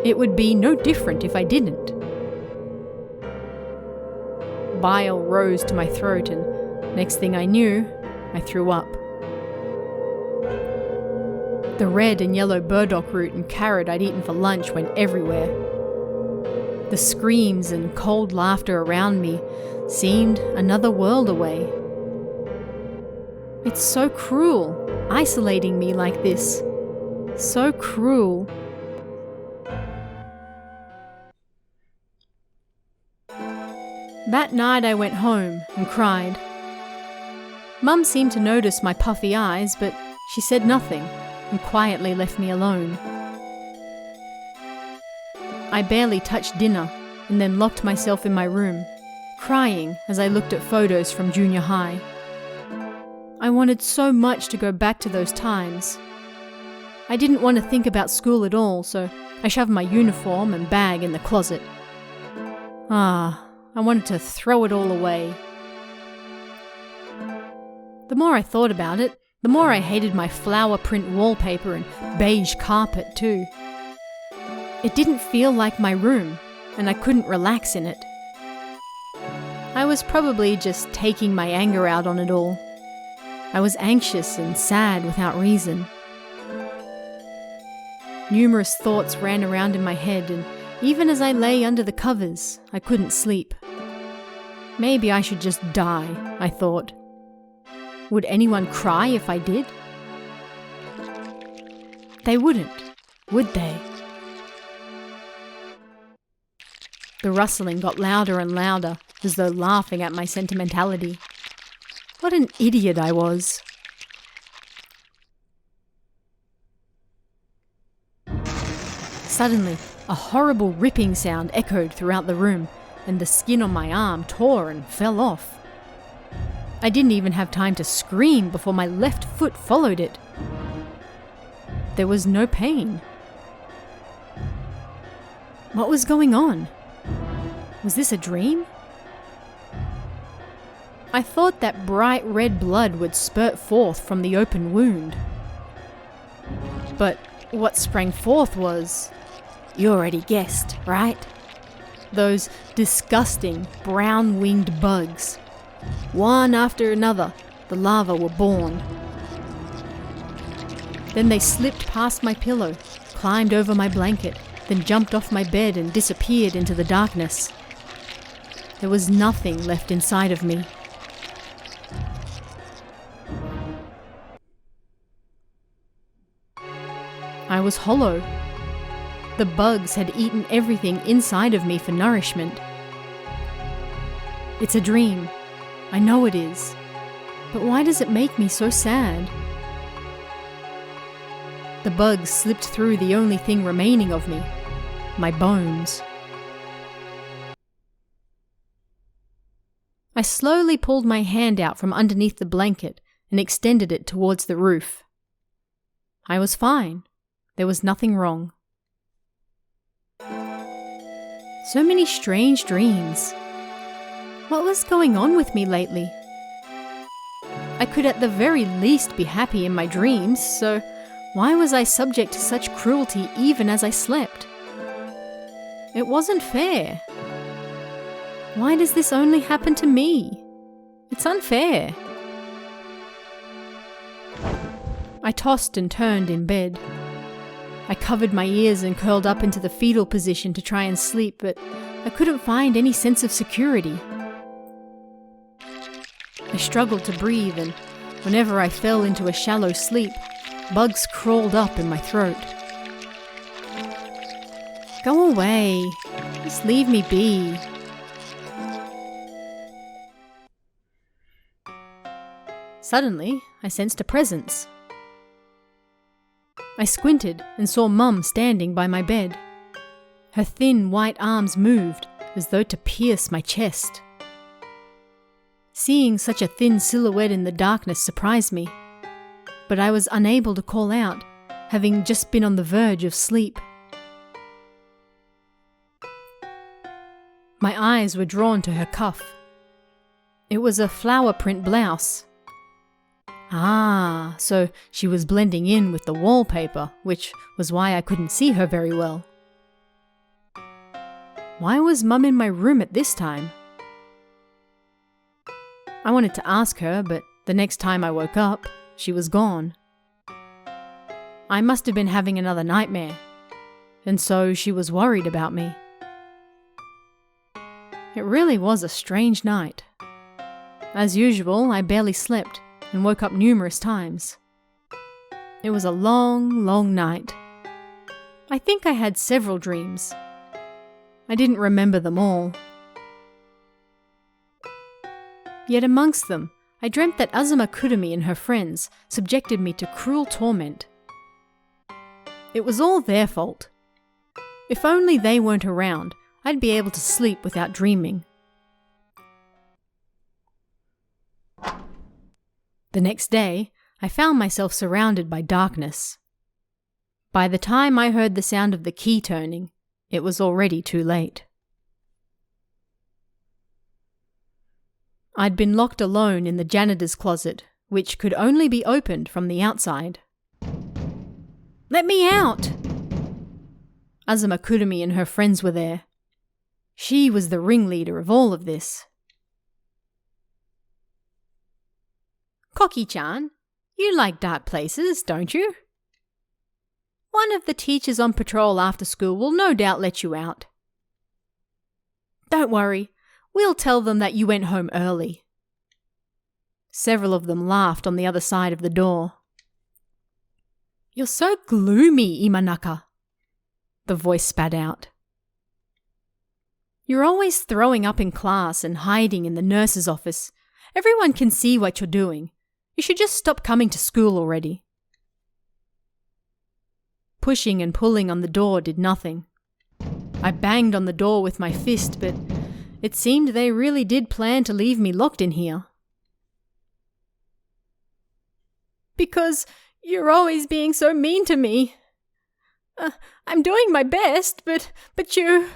It would be no different if I didn't. Bile rose to my throat and next thing I knew, I threw up. The red and yellow burdock root and carrot I'd eaten for lunch went everywhere. The screams and cold laughter around me seemed another world away. It's so cruel, isolating me like this. So cruel. That night I went home and cried. Mum seemed to notice my puffy eyes, but she said nothing and quietly left me alone. I barely touched dinner and then locked myself in my room, crying as I looked at photos from junior high. I wanted so much to go back to those times. I didn't want to think about school at all, so I shoved my uniform and bag in the closet. I wanted to throw it all away. The more I thought about it, the more I hated my flower print wallpaper and beige carpet too. It didn't feel like my room, and I couldn't relax in it. I was probably just taking my anger out on it all. I was anxious and sad without reason. Numerous thoughts ran around in my head, and even as I lay under the covers, I couldn't sleep. Maybe I should just die, I thought. Would anyone cry if I did? They wouldn't, would they? The rustling got louder and louder, as though laughing at my sentimentality. What an idiot I was. Suddenly, a horrible ripping sound echoed throughout the room, and the skin on my arm tore and fell off. I didn't even have time to scream before my left foot followed it. There was no pain. What was going on? Was this a dream? I thought that bright red blood would spurt forth from the open wound. But what sprang forth was, you already guessed, right? Those disgusting brown-winged bugs. One after another, the larvae were born. Then they slipped past my pillow, climbed over my blanket, then jumped off my bed and disappeared into the darkness. There was nothing left inside of me. I was hollow. The bugs had eaten everything inside of me for nourishment. It's a dream. I know it is. But why does it make me so sad? The bugs slipped through the only thing remaining of me, my bones. I slowly pulled my hand out from underneath the blanket and extended it towards the roof. I was fine. There was nothing wrong. So many strange dreams. What was going on with me lately? I could at the very least be happy in my dreams, so why was I subject to such cruelty even as I slept? It wasn't fair. Why does this only happen to me? It's unfair. I tossed and turned in bed. I covered my ears and curled up into the fetal position to try and sleep, but I couldn't find any sense of security. I struggled to breathe, and whenever I fell into a shallow sleep, bugs crawled up in my throat. Go away. Just leave me be. Suddenly, I sensed a presence. I squinted and saw Mum standing by my bed. Her thin white arms moved as though to pierce my chest. Seeing such a thin silhouette in the darkness surprised me, but I was unable to call out, having just been on the verge of sleep. My eyes were drawn to her cuff. It was a flower print blouse. Ah, so she was blending in with the wallpaper, which was why I couldn't see her very well. Why was Mum in my room at this time? I wanted to ask her, but the next time I woke up, she was gone. I must have been having another nightmare, and so she was worried about me. It really was a strange night. As usual, I barely slept and woke up numerous times. It was a long, long night. I think I had several dreams. I didn't remember them all. Yet amongst them, I dreamt that Azuma Kurumi and her friends subjected me to cruel torment. It was all their fault. If only they weren't around, I'd be able to sleep without dreaming. The next day, I found myself surrounded by darkness. By the time I heard the sound of the key turning, it was already too late. I'd been locked alone in the janitor's closet, which could only be opened from the outside. "Let me out!" Azuma Kurumi and her friends were there. She was the ringleader of all of this. "Koki-chan, you like dark places, don't you? One of the teachers on patrol after school will no doubt let you out. Don't worry, we'll tell them that you went home early." Several of them laughed on the other side of the door. "You're so gloomy, Imanaka," the voice spat out. "You're always throwing up in class and hiding in the nurse's office. Everyone can see what you're doing. You should just stop coming to school already." Pushing and pulling on the door did nothing. I banged on the door with my fist, but it seemed they really did plan to leave me locked in here. "Because you're always being so mean to me. I'm doing my best, but you..."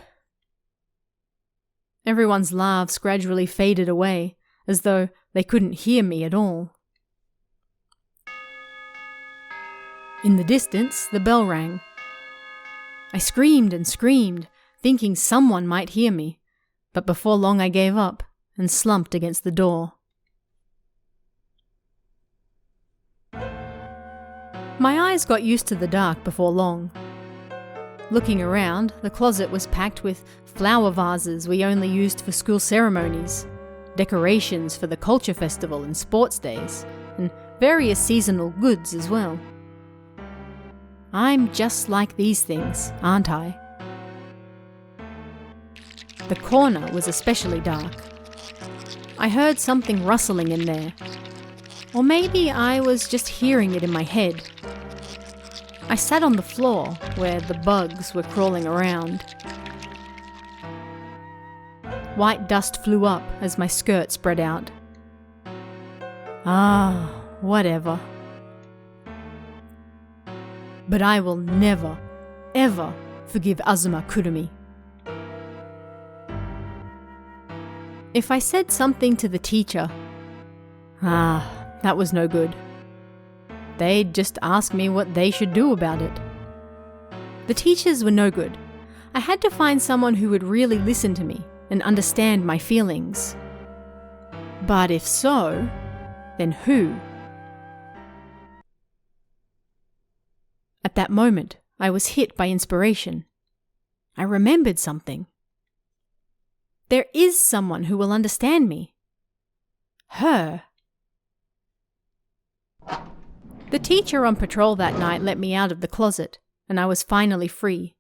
Everyone's laughs gradually faded away, as though they couldn't hear me at all. In the distance, the bell rang. I screamed and screamed, thinking someone might hear me, but before long I gave up and slumped against the door. My eyes got used to the dark before long. Looking around, the closet was packed with flower vases we only used for school ceremonies, decorations for the culture festival and sports days, and various seasonal goods as well. I'm just like these things, aren't I? The corner was especially dark. I heard something rustling in there. Or maybe I was just hearing it in my head. I sat on the floor where the bugs were crawling around. White dust flew up as my skirt spread out. Whatever. But I will never, ever forgive Azuma Kurumi. If I said something to the teacher, that was no good. They'd just ask me what they should do about it. The teachers were no good. I had to find someone who would really listen to me and understand my feelings. But if so, then who? At that moment, I was hit by inspiration. I remembered something. There is someone who will understand me. Her. The teacher on patrol that night let me out of the closet, and I was finally free.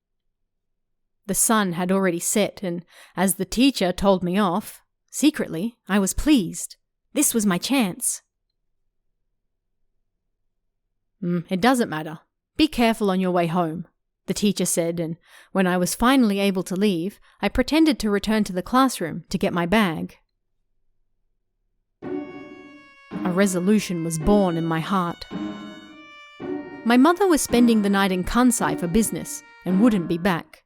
The sun had already set, and as the teacher told me off, secretly, I was pleased. This was my chance. It doesn't matter. Be careful on your way home, the teacher said, and when I was finally able to leave, I pretended to return to the classroom to get my bag. A resolution was born in my heart. My mother was spending the night in Kansai for business and wouldn't be back.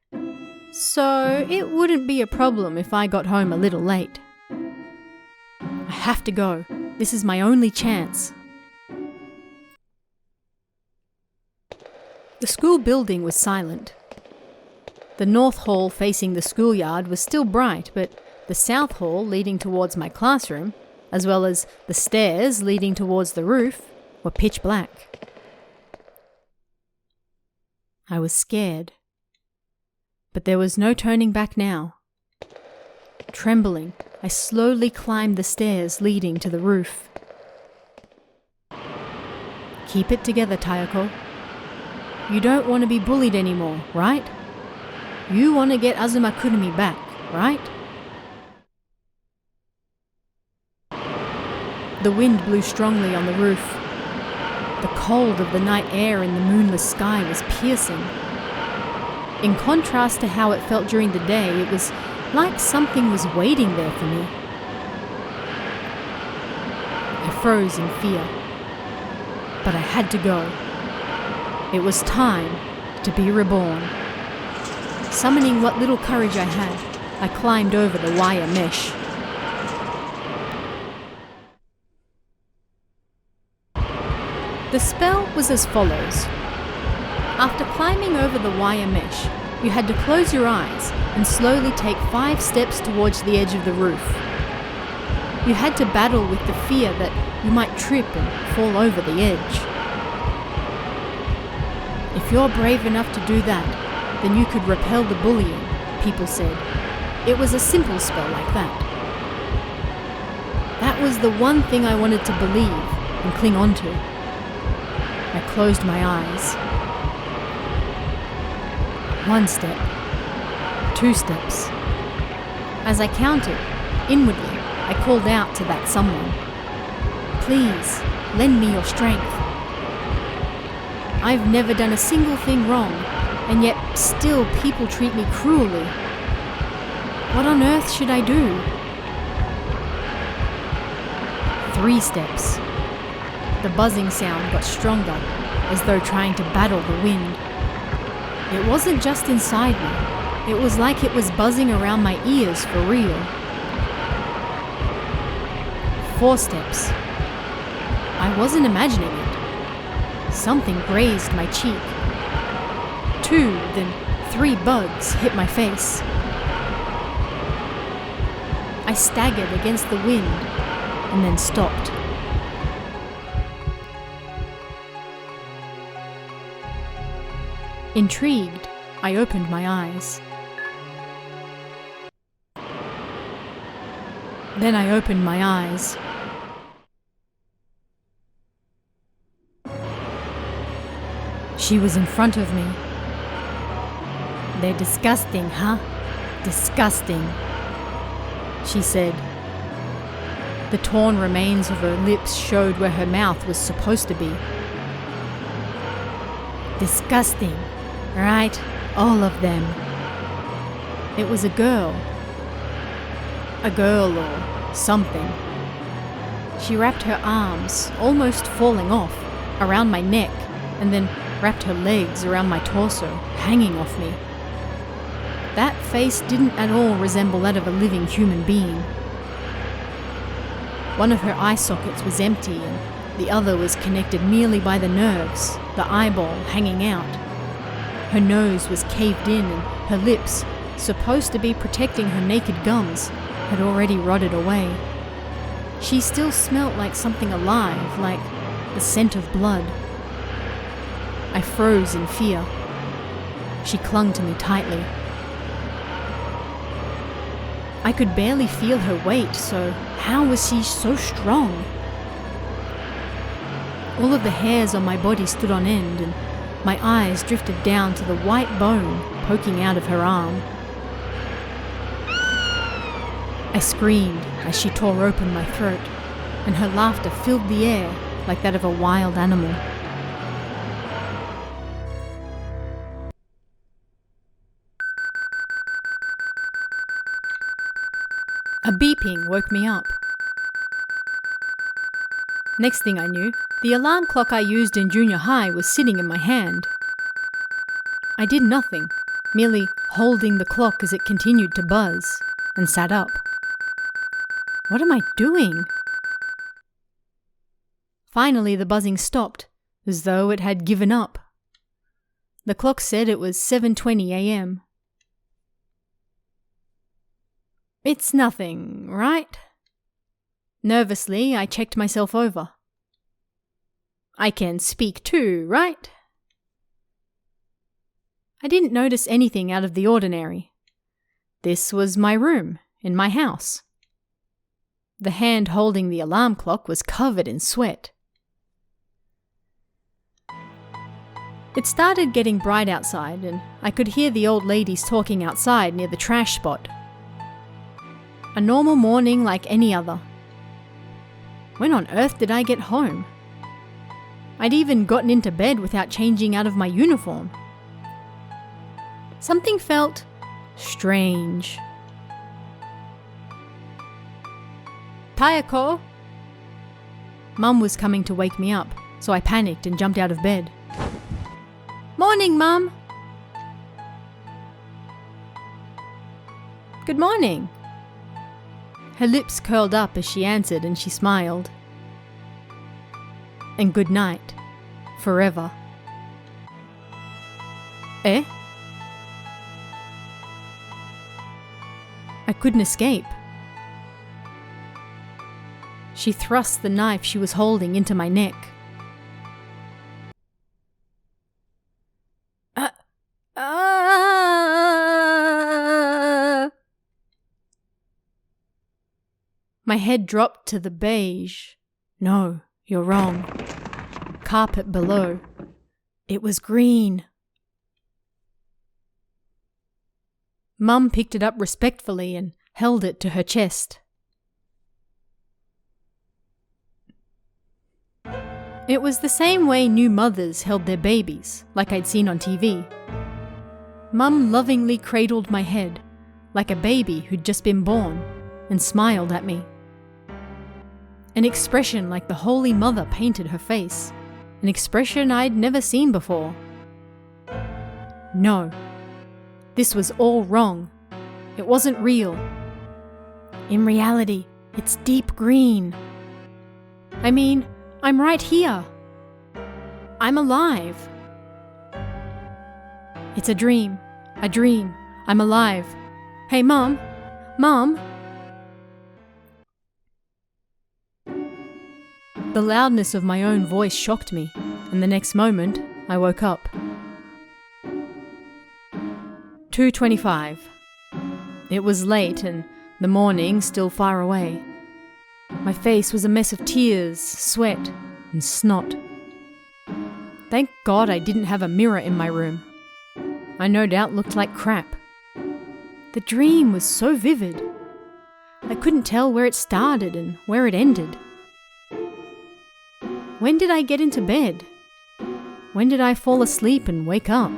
So it wouldn't be a problem if I got home a little late. I have to go. This is my only chance. The school building was silent. The north hall facing the schoolyard was still bright, but the south hall leading towards my classroom, as well as the stairs leading towards the roof, were pitch black. I was scared. But there was no turning back now. Trembling, I slowly climbed the stairs leading to the roof. Keep it together, Tayako. You don't want to be bullied anymore, right? You want to get Azuma Kurumi back, right? The wind blew strongly on the roof. The cold of the night air in the moonless sky was piercing. In contrast to how it felt during the day, it was like something was waiting there for me. I froze in fear. But I had to go. It was time, to be reborn. Summoning what little courage I had, I climbed over the wire mesh. The spell was as follows. After climbing over the wire mesh, you had to close your eyes and slowly take 5 steps towards the edge of the roof. You had to battle with the fear that you might trip and fall over the edge. If you're brave enough to do that, then you could repel the bullying, people said. It was a simple spell like that. That was the one thing I wanted to believe and cling on to. I closed my eyes. 1 step. 2 steps. As I counted, inwardly, I called out to that someone. Please, lend me your strength. I've never done a single thing wrong, and yet still people treat me cruelly. What on earth should I do? 3 steps. The buzzing sound got stronger, as though trying to battle the wind. It wasn't just inside me. It was like it was buzzing around my ears for real. 4 steps. I wasn't imagining it. Something grazed my cheek. 2, then 3 bugs hit my face. I staggered against the wind and then stopped. Intrigued, I opened my eyes. Then I opened my eyes. She was in front of me. They're disgusting, huh? Disgusting, she said. The torn remains of her lips showed where her mouth was supposed to be. Disgusting, right? All of them. It was a girl. A girl or something. She wrapped her arms, almost falling off, around my neck, and then wrapped her legs around my torso, hanging off me. That face didn't at all resemble that of a living human being. One of her eye sockets was empty and the other was connected merely by the nerves, the eyeball hanging out. Her nose was caved in and her lips, supposed to be protecting her naked gums, had already rotted away. She still smelt like something alive, like the scent of blood. I froze in fear. She clung to me tightly. I could barely feel her weight, so how was she so strong? All of the hairs on my body stood on end, and my eyes drifted down to the white bone poking out of her arm. I screamed as she tore open my throat, and her laughter filled the air like that of a wild animal. A beeping woke me up. Next thing I knew, the alarm clock I used in junior high was sitting in my hand. I did nothing, merely holding the clock as it continued to buzz, and sat up. What am I doing? Finally, the buzzing stopped, as though it had given up. The clock said it was 7:20 a.m. It's nothing, right? Nervously, I checked myself over. I can speak too, right? I didn't notice anything out of the ordinary. This was my room, in my house. The hand holding the alarm clock was covered in sweat. It started getting bright outside, and I could hear the old ladies talking outside near the trash spot. A normal morning like any other. When on earth did I get home? I'd even gotten into bed without changing out of my uniform. Something felt strange. Tayako! Mum was coming to wake me up, so I panicked and jumped out of bed. Morning, Mum! Good morning." Her lips curled up as she answered, and she smiled. "And good night. Forever." Eh? I couldn't escape. She thrust the knife she was holding into my neck. My head dropped to the beige. No, you're wrong. Carpet below. It was green. Mum picked it up respectfully and held it to her chest. It was the same way new mothers held their babies, like I'd seen on TV. Mum lovingly cradled my head, like a baby who'd just been born, and smiled at me. An expression like the Holy Mother painted her face, an expression I'd never seen before. No, this was all wrong. It wasn't real. In reality, it's deep green. I mean, I'm right here. I'm alive. It's a dream. A dream. I'm alive. Hey, Mom. Mom. The loudness of my own voice shocked me, and the next moment, I woke up. 2:25. It was late and the morning still far away. My face was a mess of tears, sweat, and snot. Thank God I didn't have a mirror in my room. I no doubt looked like crap. The dream was so vivid. I couldn't tell where it started and where it ended. When did I get into bed? When did I fall asleep and wake up?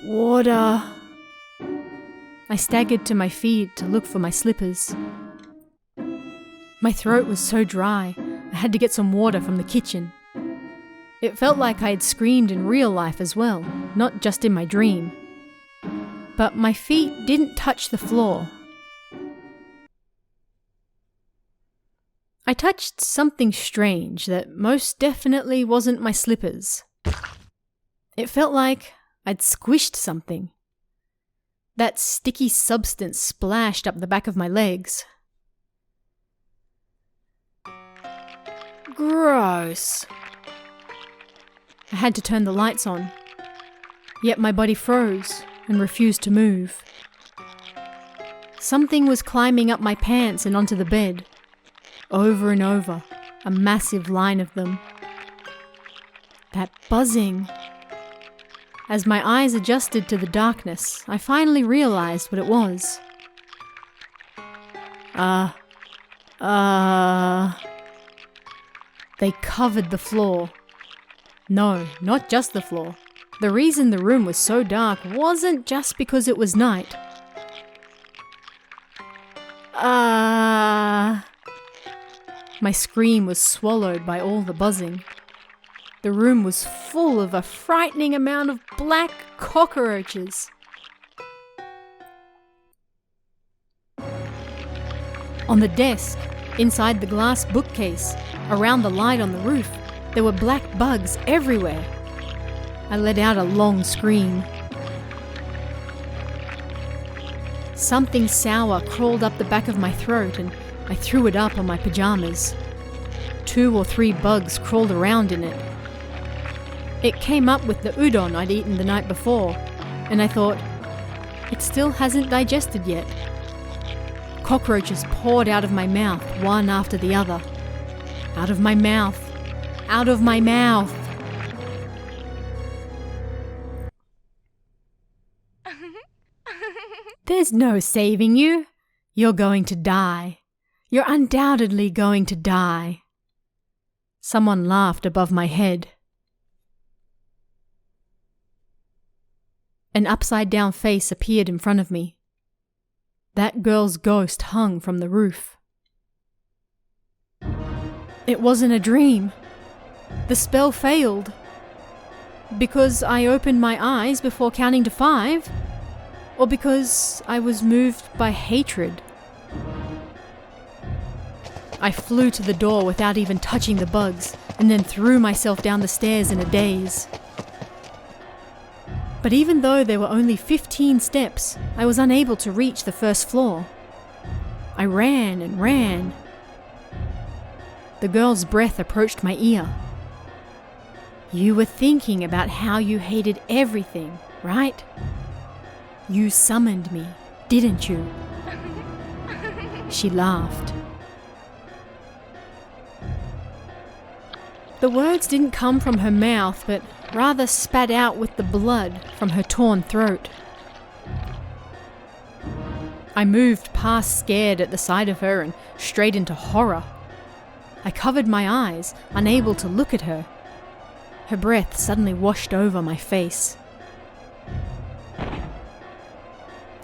Water. I staggered to my feet to look for my slippers. My throat was so dry, I had to get some water from the kitchen. It felt like I had screamed in real life as well, not just in my dream. But my feet didn't touch the floor. I touched something strange that most definitely wasn't my slippers. It felt like I'd squished something. That sticky substance splashed up the back of my legs. Gross. I had to turn the lights on. Yet my body froze and refused to move. Something was climbing up my pants and onto the bed. Over and over, a massive line of them. That buzzing. As my eyes adjusted to the darkness, I finally realized what it was. They covered the floor. No, not just the floor. The reason the room was so dark wasn't just because it was night. My scream was swallowed by all the buzzing. The room was full of a frightening amount of black cockroaches. On the desk, inside the glass bookcase, around the light on the roof, there were black bugs everywhere. I let out a long scream. Something sour crawled up the back of my throat and I threw it up on my pajamas. 2 or 3 bugs crawled around in it. It came up with the udon I'd eaten the night before, and I thought, it still hasn't digested yet. Cockroaches poured out of my mouth, one after the other. Out of my mouth. Out of my mouth. There's no saving you. You're going to die. You're undoubtedly going to die. Someone laughed above my head. An upside-down face appeared in front of me. That girl's ghost hung from the roof. It wasn't a dream. The spell failed. Because I opened my eyes before counting to 5. or because I was moved by hatred. I flew to the door without even touching the bugs, and then threw myself down the stairs in a daze. But even though there were only 15 steps, I was unable to reach the first floor. I ran and ran. The girl's breath approached my ear. "You were thinking about how you hated everything, right? You summoned me, didn't you?" She laughed. The words didn't come from her mouth, but rather spat out with the blood from her torn throat. I moved past scared at the sight of her and straight into horror. I covered my eyes, unable to look at her. Her breath suddenly washed over my face.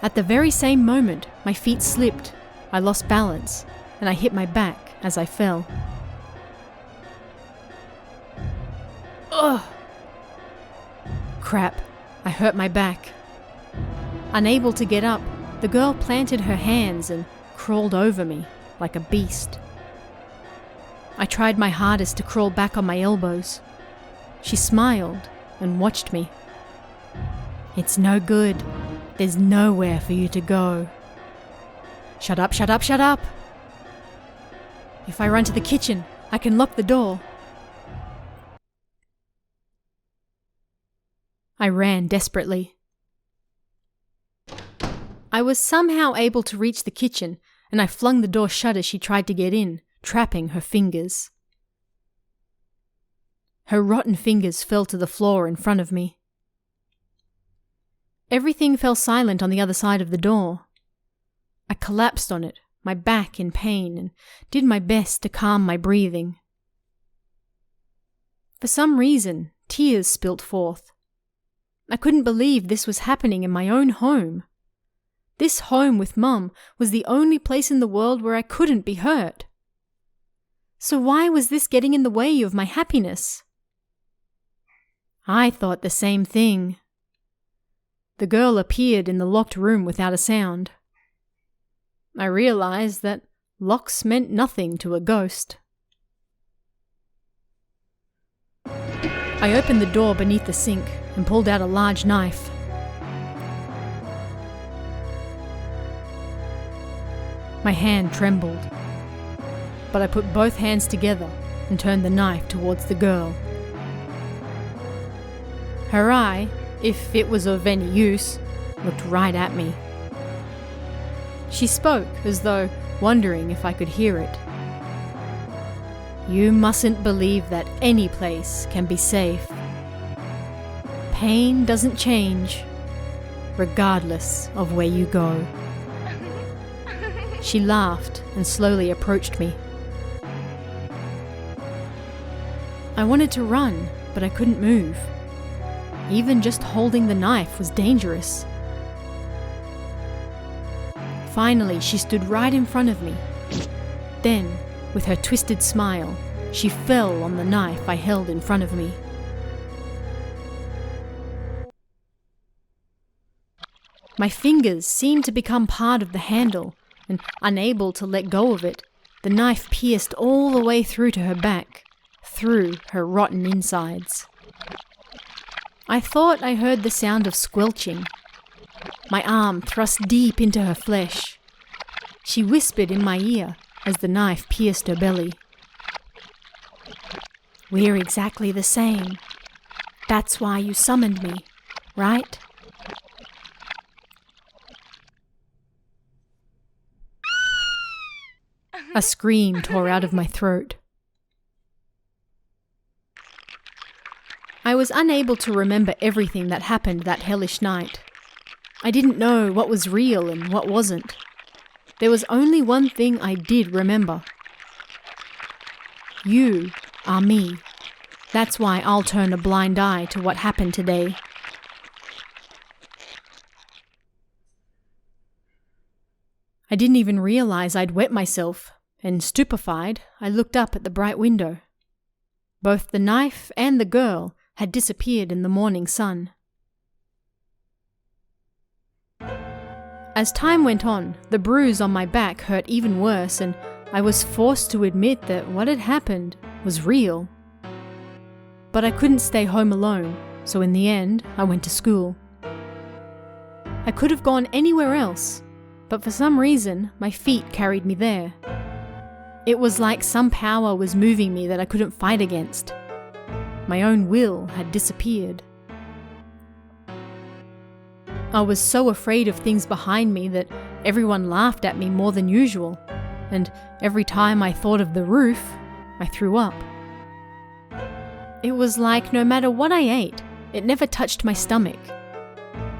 At the very same moment, my feet slipped, I lost balance, and I hit my back as I fell. Ugh! Crap, I hurt my back. Unable to get up, the girl planted her hands and crawled over me like a beast. I tried my hardest to crawl back on my elbows. She smiled and watched me. "It's no good. There's nowhere for you to go." "Shut up, shut up, shut up!" "If I run to the kitchen, I can lock the door." I ran desperately. I was somehow able to reach the kitchen, and I flung the door shut as she tried to get in, trapping her fingers. Her rotten fingers fell to the floor in front of me. Everything fell silent on the other side of the door. I collapsed on it, my back in pain, and did my best to calm my breathing. For some reason, tears spilt forth. I couldn't believe this was happening in my own home. This home with Mum was the only place in the world where I couldn't be hurt. So why was this getting in the way of my happiness? I thought the same thing. The girl appeared in the locked room without a sound. I realized that locks meant nothing to a ghost. I opened the door beneath the sink and pulled out a large knife. My hand trembled, but I put both hands together and turned the knife towards the girl. Her eye, if it was of any use, looked right at me. She spoke as though wondering if I could hear it. "You mustn't believe that any place can be safe. Pain doesn't change, regardless of where you go." She laughed and slowly approached me. I wanted to run, but I couldn't move. Even just holding the knife was dangerous. Finally, she stood right in front of me. Then, with her twisted smile, she fell on the knife I held in front of me. My fingers seemed to become part of the handle, and unable to let go of it, the knife pierced all the way through to her back, through her rotten insides. I thought I heard the sound of squelching. My arm thrust deep into her flesh. She whispered in my ear as the knife pierced her belly. "We're exactly the same. That's why you summoned me, right?" A scream tore out of my throat. I was unable to remember everything that happened that hellish night. I didn't know what was real and what wasn't. There was only one thing I did remember. You are me. That's why I'll turn a blind eye to what happened today. I didn't even realize I'd wet myself, and stupefied, I looked up at the bright window. Both the knife and the girl had disappeared in the morning sun. As time went on, the bruise on my back hurt even worse, and I was forced to admit that what had happened was real. But I couldn't stay home alone, so in the end, I went to school. I could have gone anywhere else, but for some reason, my feet carried me there. It was like some power was moving me that I couldn't fight against. My own will had disappeared. I was so afraid of things behind me that everyone laughed at me more than usual, and every time I thought of the roof, I threw up. It was like no matter what I ate, it never touched my stomach.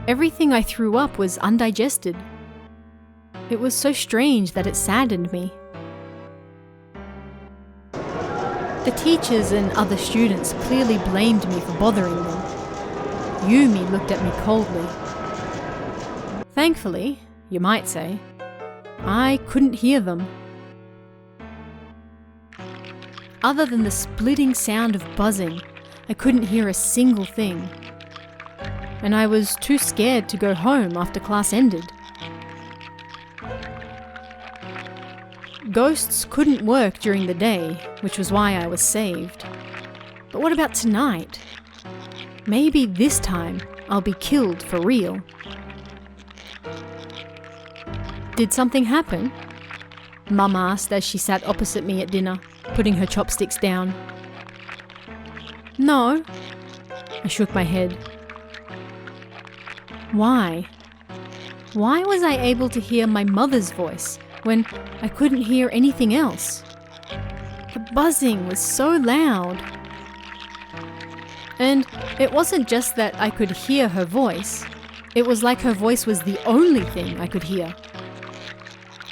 Everything I threw up was undigested. It was so strange that it saddened me. The teachers and other students clearly blamed me for bothering them. Yumi looked at me coldly. Thankfully, you might say, I couldn't hear them. Other than the splitting sound of buzzing, I couldn't hear a single thing. And I was too scared to go home after class ended. Ghosts couldn't work during the day, which was why I was saved. But what about tonight? Maybe this time I'll be killed for real. Did something happen? Mum asked as she sat opposite me at dinner, putting her chopsticks down. No. I shook my head. Why? Why was I able to hear my mother's voice when I couldn't hear anything else? The buzzing was so loud. And it wasn't just that I could hear her voice. It was like her voice was the only thing I could hear.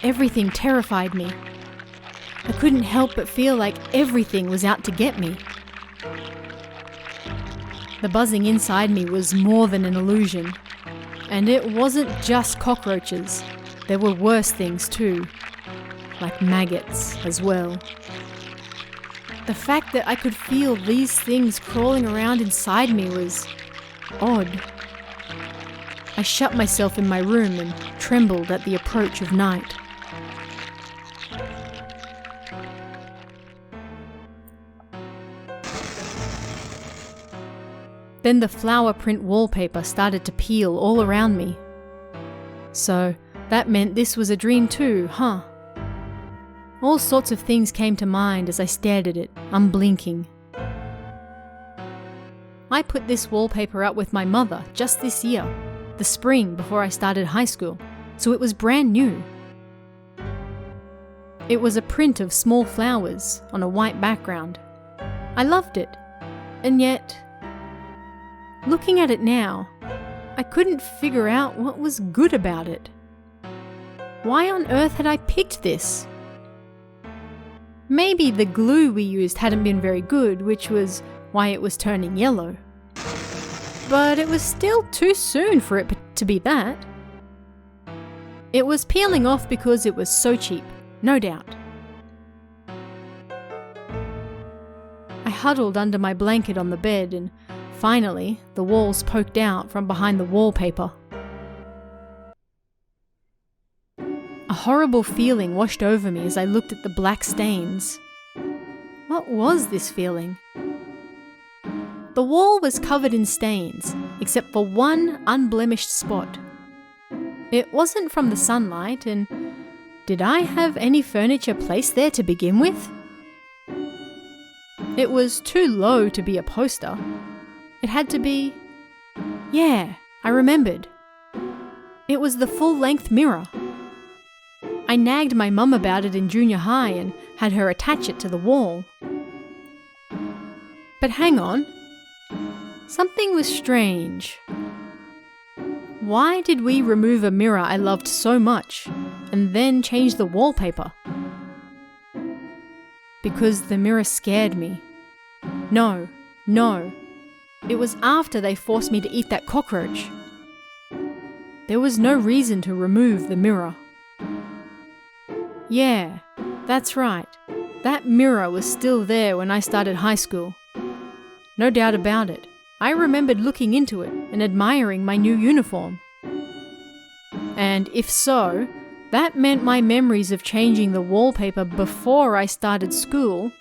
Everything terrified me. I couldn't help but feel like everything was out to get me. The buzzing inside me was more than an illusion. And it wasn't just cockroaches. There were worse things too, like maggots as well. The fact that I could feel these things crawling around inside me was odd. I shut myself in my room and trembled at the approach of night. Then the flower print wallpaper started to peel all around me. So that meant this was a dream too, huh? All sorts of things came to mind as I stared at it, unblinking. I put this wallpaper up with my mother just this year, the spring before I started high school, so it was brand new. It was a print of small flowers on a white background. I loved it, and yet, looking at it now, I couldn't figure out what was good about it. Why on earth had I picked this? Maybe the glue we used hadn't been very good, which was why it was turning yellow. But it was still too soon for it to be that. It was peeling off because it was so cheap, no doubt. I huddled under my blanket on the bed and finally, the walls poked out from behind the wallpaper. A horrible feeling washed over me as I looked at the black stains. What was this feeling? The wall was covered in stains, except for one unblemished spot. It wasn't from the sunlight, and did I have any furniture placed there to begin with? It was too low to be a poster. It had to be... Yeah, I remembered. It was the full-length mirror. I nagged my mum about it in junior high and had her attach it to the wall. But hang on. Something was strange. Why did we remove a mirror I loved so much and then change the wallpaper? Because the mirror scared me. No. It was after they forced me to eat that cockroach. There was no reason to remove the mirror. Yeah, that's right. That mirror was still there when I started high school. No doubt about it. I remembered looking into it and admiring my new uniform. And if so, that meant my memories of changing the wallpaper before I started school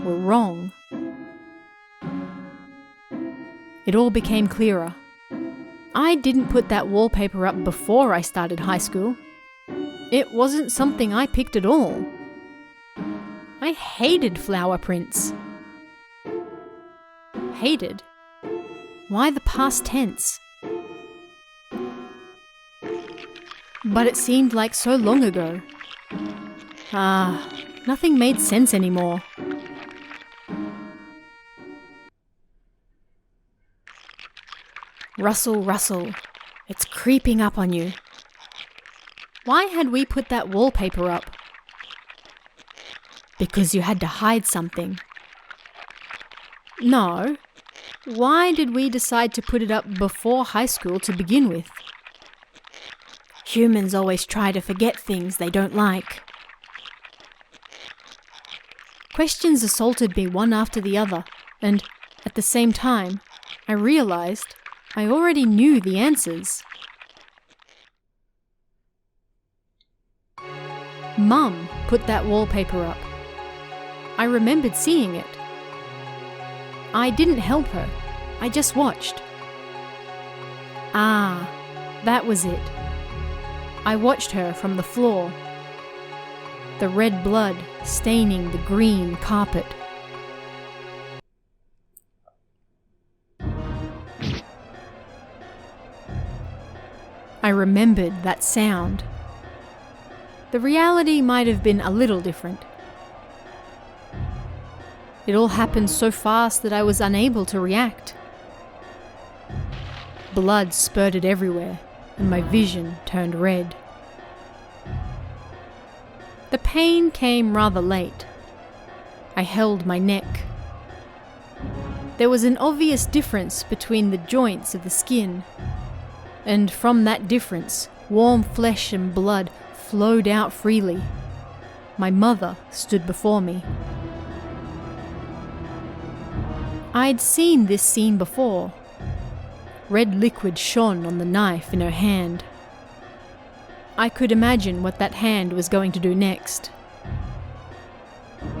were wrong. It all became clearer. I didn't put that wallpaper up before I started high school. It wasn't something I picked at all. I hated flower prints. Hated? Why the past tense? But it seemed like so long ago. Nothing made sense anymore. Rustle, rustle. It's creeping up on you. Why had we put that wallpaper up? Because you had to hide something. No. Why did we decide to put it up before high school to begin with? Humans always try to forget things they don't like. Questions assaulted me one after the other, and at the same time, I realized I already knew the answers. Mum put that wallpaper up. I remembered seeing it. I didn't help her. I just watched. That was it. I watched her from the floor. The red blood staining the green carpet. I remembered that sound. The reality might have been a little different. It all happened so fast that I was unable to react. Blood spurted everywhere, and my vision turned red. The pain came rather late. I held my neck. There was an obvious difference between the joints of the skin, and from that difference, warm flesh and blood flowed out freely. My mother stood before me. I'd seen this scene before. Red liquid shone on the knife in her hand. I could imagine what that hand was going to do next.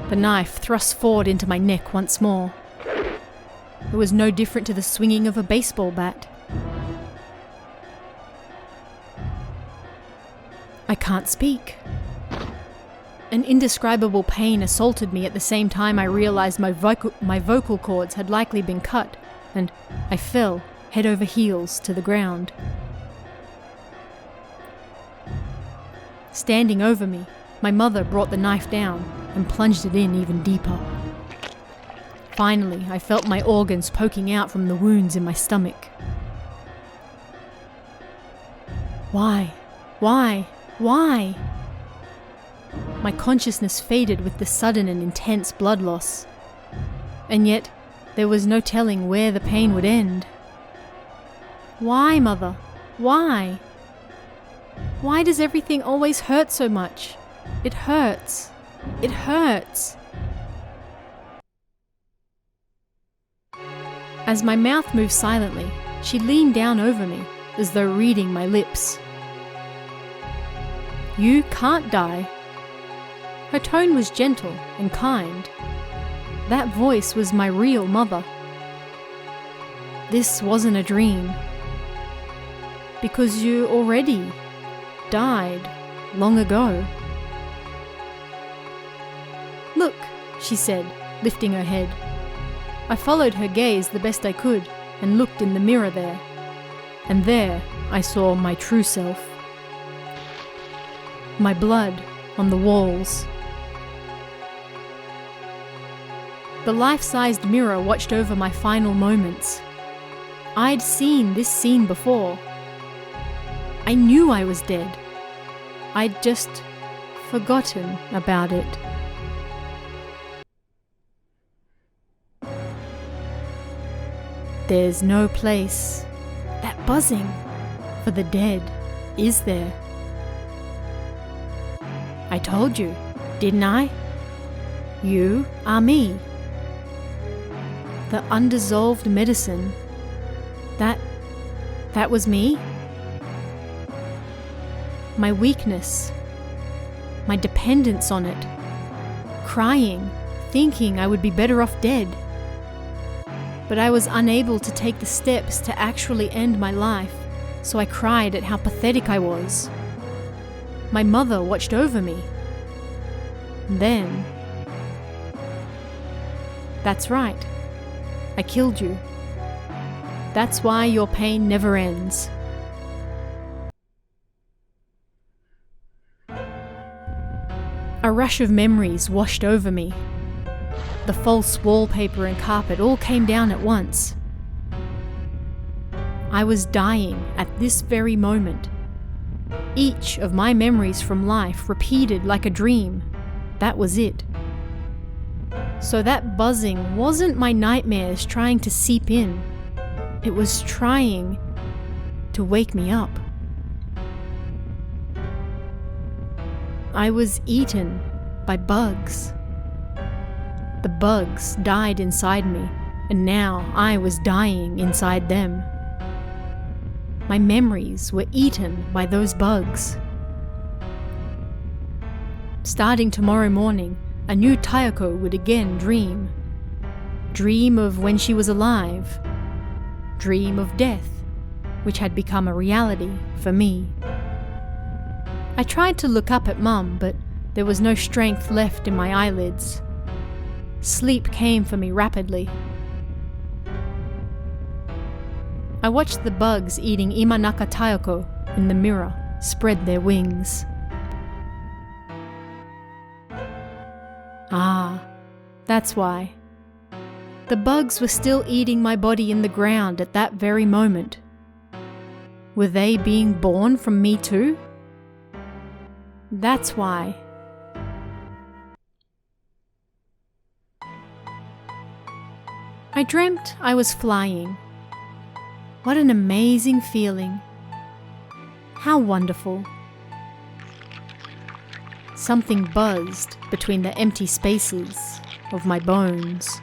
The knife thrust forward into my neck once more. It was no different to the swinging of a baseball bat. I can't speak. An indescribable pain assaulted me at the same time I realized my vocal cords had likely been cut, and I fell head over heels to the ground. Standing over me, my mother brought the knife down and plunged it in even deeper. Finally, I felt my organs poking out from the wounds in my stomach. Why? Why? Why? My consciousness faded with the sudden and intense blood loss. And yet, there was no telling where the pain would end. Why, Mother? Why? Why does everything always hurt so much? It hurts. It hurts. As my mouth moved silently, she leaned down over me, as though reading my lips. You can't die. Her tone was gentle and kind. That voice was my real mother. This wasn't a dream. Because you already died long ago. Look, she said, lifting her head. I followed her gaze the best I could and looked in the mirror there. And there I saw my true self. My blood on the walls. The life-sized mirror watched over my final moments. I'd seen this scene before. I knew I was dead. I'd just forgotten about it. There's no place, that buzzing, for the dead, is there? I told you, didn't I? You are me. The undissolved medicine, that was me? my weakness, my dependence on it, crying, thinking I would be better off dead. But I was unable to take the steps to actually end my life, so I cried at how pathetic I was. My mother watched over me. Then, that's right, I killed you. That's why your pain never ends. A rush of memories washed over me. The false wallpaper and carpet all came down at once. I was dying at this very moment. Each of my memories from life repeated like a dream. That was it. So that buzzing wasn't my nightmares trying to seep in. It was trying to wake me up. I was eaten by bugs. The bugs died inside me, and now I was dying inside them. My memories were eaten by those bugs. Starting tomorrow morning, a new Tayako would again dream. Dream of when she was alive. Dream of death, which had become a reality for me. I tried to look up at Mum, but there was no strength left in my eyelids. Sleep came for me rapidly. I watched the bugs eating Imanaka Tayako in the mirror spread their wings. Ah, that's why. The bugs were still eating my body in the ground at that very moment. Were they being born from me too? That's why. I dreamt I was flying. What an amazing feeling. How wonderful. Something buzzed between the empty spaces of my bones.